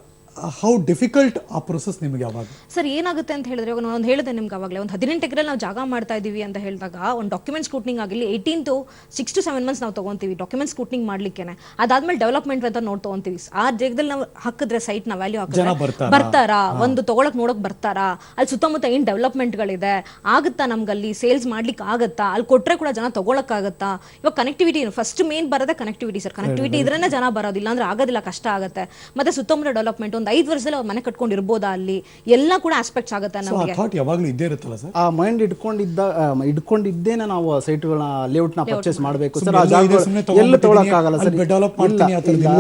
ಹೌ ಡಿಫಿಕಲ್ಟ್ ಆ ಪ್ರೊಸೆಸ್ ನಿಮಗೆ ಯಾವಾಗ ಸರ್ ಏನಾಗುತ್ತೆ ಅಂತ ಹೇಳಿದ್ರೆ, ಇವಾಗ ನಾನು ಹೇಳಿದೆ ನಿಮ್ಗೆ ಅವಾಗಲೇ, ಒಂದು 18 ಎಕರೆ ನಾವು ಜಾಗ ಮಾಡ್ತಾ ಇದೀವಿ ಅಂತ ಹೇಳಿದಾಗ ಒಂದು ಡಾಕ್ಯುಮೆಂಟ್ ಸ್ಕೂಟ್ನಿಂಗ್ ಆಗಿಲ್ಲ 18 to 6 to 7 months ನಾವು ತಗೊಂತೀವಿ ಡಾಕ್ಯುಮೆಂಟ್ ಸ್ಕೂಟ್ನಿಂಗ್ ಮಾಡ್ಲಿಕ್ಕೆ. ಅದಾದ್ಮೇಲೆ ಡೆವಲಪ್ಮೆಂಟ್ ಅಂತ ನೋಡಿ ತಗೊಂತೀವಿ. ಆ ಜಾಗದಲ್ಲಿ ನಾವು ಹಾಕಿದ್ರೆ ಸೈಟ್ ನ ವ್ಯಾಲ್ಯೂ ಹಾಕಿದ್ರೆ ಬರ್ತಾರಾ, ಒಂದು ತಗೊಳಕ್ ನೋಡಕ್ ಬರ್ತಾರಾ, ಅಲ್ಲಿ ಸುತ್ತಮುತ್ತ ಏನ್ ಡೆವಲಪ್ಮೆಂಟ್ಗಳಿದೆ ಆಗುತ್ತಾ, ನಮ್ಗೆ ಅಲ್ಲಿ ಸೇಲ್ಸ್ ಮಾಡ್ಲಿಕ್ಕೆ ಆಗುತ್ತಾ, ಅಲ್ಲಿ ಕೊಟ್ರೆ ಕೂಡ ಜನ ತಗೊಳಕ್ ಆಗುತ್ತಾ. ಇವಾಗ ಕನೆಕ್ಟಿವಿಟಿ ಫಸ್ಟ್ ಮೇನ್ ಬರೋದೇ ಕನೆಕ್ಟಿವಿಟಿ ಸರ್. ಕನೆಕ್ಟಿವಿಟಿ ಇದ್ರೇನೆ ಜನ ಬರೋದು, ಇಲ್ಲಾಂದ್ರೆ ಆಗೋದಿಲ್ಲ, ಕಷ್ಟ ಆಗುತ್ತೆ. ಮತ್ತೆ ಸುತ್ತಮುತ್ತ ಡೆವಲಪ್ಮೆಂಟ್ 5 ವರ್ಷದಲ್ಲಿ ಅವ್ರು ಮನೆ ಕಟ್ಕೊಂಡಿರ್ಬೋದಾ, ಅಲ್ಲಿ ಎಲ್ಲ ಕೂಡ ಆಸ್ಪೆಕ್ಟ್ಸ್ ಆಗುತ್ತೆ ನಮಗೆ. ಯಾವಾಗಲೂ ಇದ್ದೇ ಇರುತ್ತಲ್ಲ ಸರ್. ಆ ಮೈಂಡ್ ಇಟ್ಕೊಂಡಿದ್ದೇನೆ ನಾವು ಸೈಟ್ಗಳನ್ನ ಲೇಔಟ್ ನ ಪರ್ಚೇಸ್ ಮಾಡಬೇಕು ಸರ್. ಆ ಜಾಗ ಎಲ್ಲ ತಗೊಳಕ್ಕಾಗಲ್ಲ ಸರ್,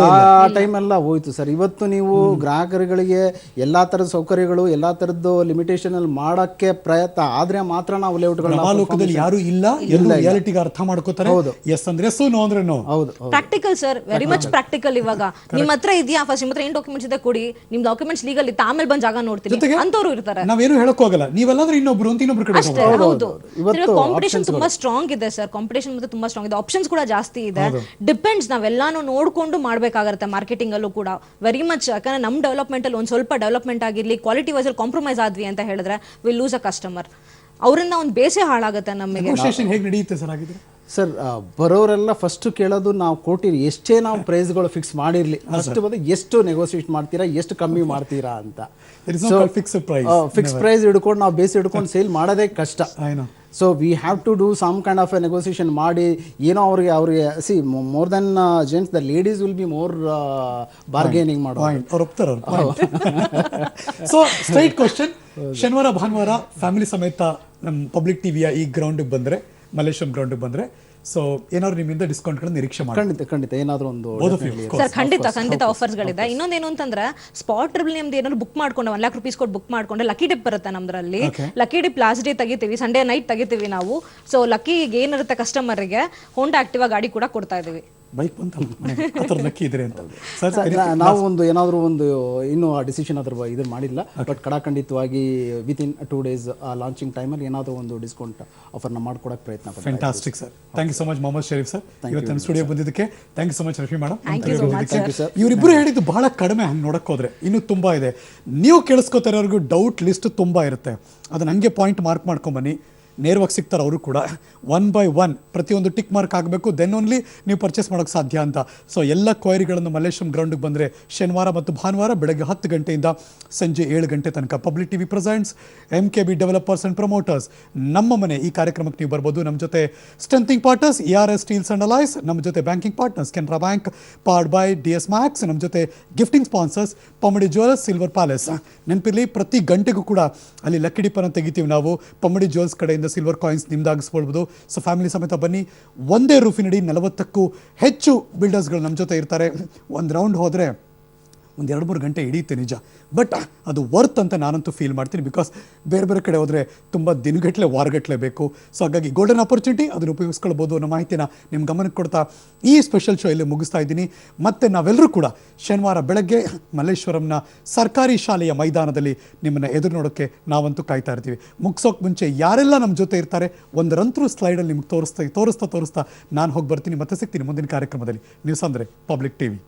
ಆ ಟೈಮ್ ಎಲ್ಲ ಹೋಯ್ತು ಸರ್. ಇವತ್ತು ನೀವು ಗ್ರಾಹಕರುಗಳಿಗೆ ಎಲ್ಲಾ ತರದ ಸೌಕರ್ಯಗಳು ಎಲ್ಲಾ ತರದ್ದು ಲಿಮಿಟೇಷನ್ ಅಲ್ಲಿ ಮಾಡಕ್ಕೆ ಪ್ರಯತ್ನ ಆದ್ರೆ ಮಾತ್ರ ನಾವು ಲೇಔಟ್ಗಳನ್ನ ಯಾರು ಇಲ್ಲ ರಿಯಾಲಿಟಿಗೆ ಅರ್ಥ ಮಾಡ್ಕೋತಾರೆ. ಎಸ್ ಅಂದ್ರೆ ಎಸ್, ನೋ ಅಂದ್ರೆ ನೋ. ಹೌದು, practical sir, very much practical. ಇವಾಗ ನಿಮ್ಮ ಹತ್ರ ಇದೆಯಾ, ಫಸ್ಟ್ ನಿಮ್ಮ ಹತ್ರ ಏನ್ ಡಾಕ್ಯುಮೆಂಟ್ಸ್ ಇದೆ ಕೊಡಿ, ನಿಮ್ ಡಾಕ್ಯುಮೆಂಟ್ಸ್ ಲೀಗಲ್ ಇತ್ತು, ಆಮೇಲೆ ಬಂದ್ ಜಾಗ ನೋಡ್ತೀನಿ ಅಂತವ್ರು ಇರ್ತಾರೆ. ನಾವೇನು ಹೇಳಕ್ ಹೋಗಲ್ಲ, ನೀವೆಲ್ಲಾದ್ರೂ ಇನ್ನೊಬ್ರು ಅಂತ ಇನ್ನೊಬ್ರು ಕಡೆ ಅಷ್ಟೇ. ಹೌದು, ಕಾಂಪಿಟೇಷನ್ ತುಂಬಾ ಸ್ಟ್ರಾಂಗ್ ಇದೆ ಸರ್. ಕಾಂಪಿಟೇಷನ್ ಮತ್ತೆ ತುಂಬಾ ಸ್ಟ್ರಾಂಗ್ ಇದೆ, ಆಪ್ಷನ್ಸ್ ಕೂಡ ಜಾಸ್ತಿ ಇದೆ. ಡಿಪೆಂಡ್ಸ್, ನಾವೆಲ್ಲಾನು ನೋಡ್ಕೊಂಡು ಮಾಡ್ಬೇಕಾಗುತ್ತೆ ಮಾರ್ಕೆಟಿಂಗ್ ಅಲ್ಲೂ ಕೂಡ ವೆರಿ ಮಚ್. ಯಾಕಂದ್ರೆ ನಮ್ ಡೆವಲಪ್ಮೆಂಟ್ ಅಲ್ಲಿ ಒಂದ್ ಸ್ವಲ್ಪ ಡೆವಲಪ್ಮೆಂಟ್ ಆಗಿರ್ಲಿ, ಕ್ವಾಲಿಟಿ ವೈಸ್ ಅಲ್ಲಿ ಕಾಂಪ್ರಮೈಸ್ ಆದ್ವಿ ಅಂತ ಹೇಳಿದ್ರೆ ವಿಲ್ ಲೂಸ್ ಅ ಕಸ್ಟಮರ್. ಅವರಿಂದ ಒಂದು ಬೇಸೆ ಹಾಳಾಗುತ್ತೆ ನಮಗೆ. ಹೇಗೆ ನಡೆಯುತ್ತೆ ಸರ್ ಆಗಿದ್ರೆ? ಸರ್ ಬರೋರೆಲ್ಲ ಫಸ್ಟ್ ಕೇಳೋದು, ನಾವು ಕೊಟ್ಟಿರಿ ಎಷ್ಟೇ ನಾವು ಪ್ರೈಸ್ಗಳು ಫಿಕ್ಸ್ ಮಾಡಿರ್ಲಿ ಫಸ್ಟ್ ಬಂದು ಎಷ್ಟು ನೆಗೋಸಿಯೇಟ್ ಮಾಡ್ತೀರಾ, ಎಷ್ಟು ಕಮ್ಮಿ ಮಾಡ್ತೀರಾ ಅಂತ. ಫಿಕ್ಸ್ ಪ್ರೈಸ್ ಹಿಡ್ಕೊಂಡು ನಾವು ಬೇಸ್ ಹಿಡ್ಕೊಂಡು ಸೇಲ್ ಮಾಡೋದೇ ಕಷ್ಟ. So we have to do some kind of a negotiation ಮಾಡಿ ಏನೋ ಅವ್ರಿಗೆ see more than gents the ladies will be more bargaining ಮಾಡೋದು. ಸೊ ಸ್ಟ್ರೈಟ್ ಕ್ವಶನ್, ಶನಿವಾರ ಭಾನುವಾರ ಫ್ಯಾಮಿಲಿ ಸಮೇತ ನಮ್ಮ ಪಬ್ಲಿಕ್ ಟಿವಿಯ ಈ ಗ್ರೌಂಡ್ಗೆ ಬಂದ್ರೆ, ಮಲ್ಲೇಶ್ವರಂ ಗ್ರೌಂಡ್ಗೆ ಬಂದ್ರೆ, ಸೊ ಏನಾದ್ರು ನಿಮ್ಮಿಂದ ಡಿಸ್ಕೌಂಟ್ ಗಳನ್ನ ನಿರೀಕ್ಷೆ ಮಾಡಿ. ಖಂಡಿತ ಏನಾದ್ರು ಒಂದು ಸರ್ ಖಂಡಿತ ಆಫರ್ಸ್ ಗಳಿದೆ. ಇನ್ನೊಂದೇನು ಅಂತಂದ್ರೆ ಸ್ಪಾಟ್ ಟ್ರಿಬಲ್ ನಿಮ್ದು ಏನಾದ್ರು ಬುಕ್ ಮಾಡ್ಕೊಂಡು 1 lakh rupees ಕೊಟ್ಟು ಬುಕ್ ಮಾಡ್ಕೊಂಡ್ರೆ ಲಕ್ಕಿ ಡಿಪ್ ಬರುತ್ತೆ ನಮ್ದ್ರಲ್ಲಿ. ಲಕ್ಕಿ ಡಿಪ್ ಲಾಸ್ಟ್ ಡೇ ತೆಗಿತೀವಿ, ಸಂಡೇ ನೈಟ್ ತೆಗಿತೀವಿ ನಾವು. ಸೊ ಲಕ್ಕಿ ಏನಿರುತ್ತೆ ಕಸ್ಟಮರ್ಗೆ ಹೋಂಡಾ ಆಕ್ಟಿವಾ ಗಾಡಿ ಕೂಡ ಕೊಡ್ತಾ ಇದೀವಿ. ಬೈಕ್ ನಾವು ಒಂದು ಏನಾದರೂ ಒಂದು ಇನ್ನೂ ಆ ಡಿಸಿಷನ್ ಅದ್ರ ಇದನ್ನು ಮಾಡಿಲ್ಲ, ಬಟ್ ಕಡಾಖಂಡಿತವಾಗಿ ವಿತಿನ್ 2 days ಲಾಂಚಿಂಗ್ ಟೈಮಲ್ಲಿ ಏನಾದರೂ ಒಂದು ಡಿಸ್ಕೌಂಟ್ ಆಫರ್ನ ಮಾಡ್ಕೊಡಕ್ಕೆ ಪ್ರಯತ್ನ ಪಡ್ತೀವಿ. Fantastic sir, thank you so much Mohammed Sharif sir, ಇವತ್ತಿನ ಸ್ಟುಡಿಯೋ ಬಂದಿದ್ದಕ್ಕೆ thank you so much Rafi madam. ಇವರಿಬ್ಬರು ಹೇಳಿದ್ದು ಬಹಳ ಕಡಿಮೆ, ಹಂಗೆ ನೋಡಕ್ ಹೋದ್ರೆ ಇನ್ನೂ ತುಂಬಾ ಇದೆ. ನೀವು ಕೇಳಿಸ್ಕೊತಾರವ್ರಿಗೂ ಡೌಟ್ ಲಿಸ್ಟ್ ತುಂಬಾ ಇರುತ್ತೆ, ಅದನ್ನ ಹಂಗೆ ಪಾಯಿಂಟ್ ಮಾರ್ಕ್ ಮಾಡ್ಕೊಂಬನ್ನಿ. ನೇರವಾಗಿ ಸಿಗ್ತಾರೆ ಅವರು ಕೂಡ. 1 by 1 ಪ್ರತಿಯೊಂದು ಟಿಕ್ ಮಾರ್ಕ್ ಆಗಬೇಕು, ದೆನ್ ಓನ್ಲಿ ನೀವು ಪರ್ಚೇಸ್ ಮಾಡೋಕ್ಕೆ ಸಾಧ್ಯ ಅಂತ. ಸೊ ಎಲ್ಲ ಕ್ವೈರಿಗಳನ್ನು ಮಲ್ಲೇಶ್ವರಂ ಗ್ರೌಂಡ್ಗೆ ಬಂದರೆ ಶನಿವಾರ ಮತ್ತು ಭಾನುವಾರ ಬೆಳಗ್ಗೆ 10 ಗಂಟೆಯಿಂದ ಸಂಜೆ 7 ಗಂಟೆ ತನಕ public TV presents MKB developers and promoters ನಮ್ಮ ಮನೆ ಈ ಕಾರ್ಯಕ್ರಮಕ್ಕೆ ನೀವು ಬರ್ಬೋದು. ನಮ್ಮ ಜೊತೆ strengthening partners ERS steels and alloys, ನಮ್ಮ ಜೊತೆ banking partners Canara bank powered by DS Max, ನಮ್ಮ ಜೊತೆ gifting sponsors Pammadi jewels, silver palace. ನೆನಪಿರಲಿ, ಪ್ರತಿ ಗಂಟೆಗೂ ಕೂಡ ಅಲ್ಲಿ ಲಕ್ಕಿ ಡಿಪ್ಪನ್ನು ತೆಗಿತೀವಿ ನಾವು. ಪಮ್ಮಡಿ ಜ್ಯುವೆಲ್ಸ್ ಕಡೆಯಿಂದ ಸಿಲ್ವರ್ ಕಾಯಿನ್ಸ್ ನಿಮ್ದಾಗಿಸ್ಕೊಳ್ಬೋದು. ಸೊ ಫ್ಯಾಮಿಲಿ ಸಮೇತ ಬನ್ನಿ. ಒಂದೇ ರೂಫಿನಡಿ 40ಕ್ಕೂ ಹೆಚ್ಚು ಬಿಲ್ಡರ್ಸ್ಗಳು ನಮ್ಮ ಜೊತೆ ಇರ್ತಾರೆ. ಒಂದು ರೌಂಡ್ ಹೋದರೆ ಒಂದು 2-3 ಗಂಟೆ ಹಿಡಿಯುತ್ತೆ ನಿಜ, ಬಟ್ ಅದು ವರ್ತ್ ಅಂತ ನಾನಂತೂ ಫೀಲ್ ಮಾಡ್ತೀನಿ. ಬಿಕಾಸ್ ಬೇರೆ ಬೇರೆ ಕಡೆ ಹೋದರೆ ತುಂಬ ದಿನಗಟ್ಟಲೆ ವಾರಗಟ್ಟಲೆ ಬೇಕು. ಸೊ ಹಾಗಾಗಿ ಗೋಲ್ಡನ್ ಆಪರ್ಚುನಿಟಿ, ಅದನ್ನು ಉಪಯೋಗಿಸ್ಕೊಳ್ಬೋದು ಅನ್ನೋ ಮಾಹಿತಿನ ನಿಮ್ಮ ಗಮನಕ್ಕೆ ಕೊಡ್ತಾ ಈ ಸ್ಪೆಷಲ್ ಶೋ ಇಲ್ಲಿ ಮುಗಿಸ್ತಾ ಇದ್ದೀನಿ. ಮತ್ತು ನಾವೆಲ್ಲರೂ ಕೂಡ ಶನಿವಾರ ಬೆಳಗ್ಗೆ ಮಲ್ಲೇಶ್ವರಂನ ಸರ್ಕಾರಿ ಶಾಲೆಯ ಮೈದಾನದಲ್ಲಿ ನಿಮ್ಮನ್ನು ಎದುರು ನೋಡೋಕ್ಕೆ ನಾವಂತೂ ಕಾಯ್ತಾ ಇರ್ತೀವಿ. ಮುಗಿಸೋಕೆ ಮುಂಚೆ ಯಾರೆಲ್ಲ ನಮ್ಮ ಜೊತೆ ಇರ್ತಾರೆ ಒಂದರಂತರೂ ಸ್ಲೈಡಲ್ಲಿ ನಿಮ್ಗೆ ತೋರಿಸ್ತಾ ನಾನು ಹೋಗಿ ಬರ್ತೀನಿ. ಮತ್ತೆ ಸಿಗ್ತೀನಿ ಮುಂದಿನ ಕಾರ್ಯಕ್ರಮದಲ್ಲಿ. ನ್ಯೂಸ್ ಅಂದರೆ ಪಬ್ಲಿಕ್ ಟಿವಿ.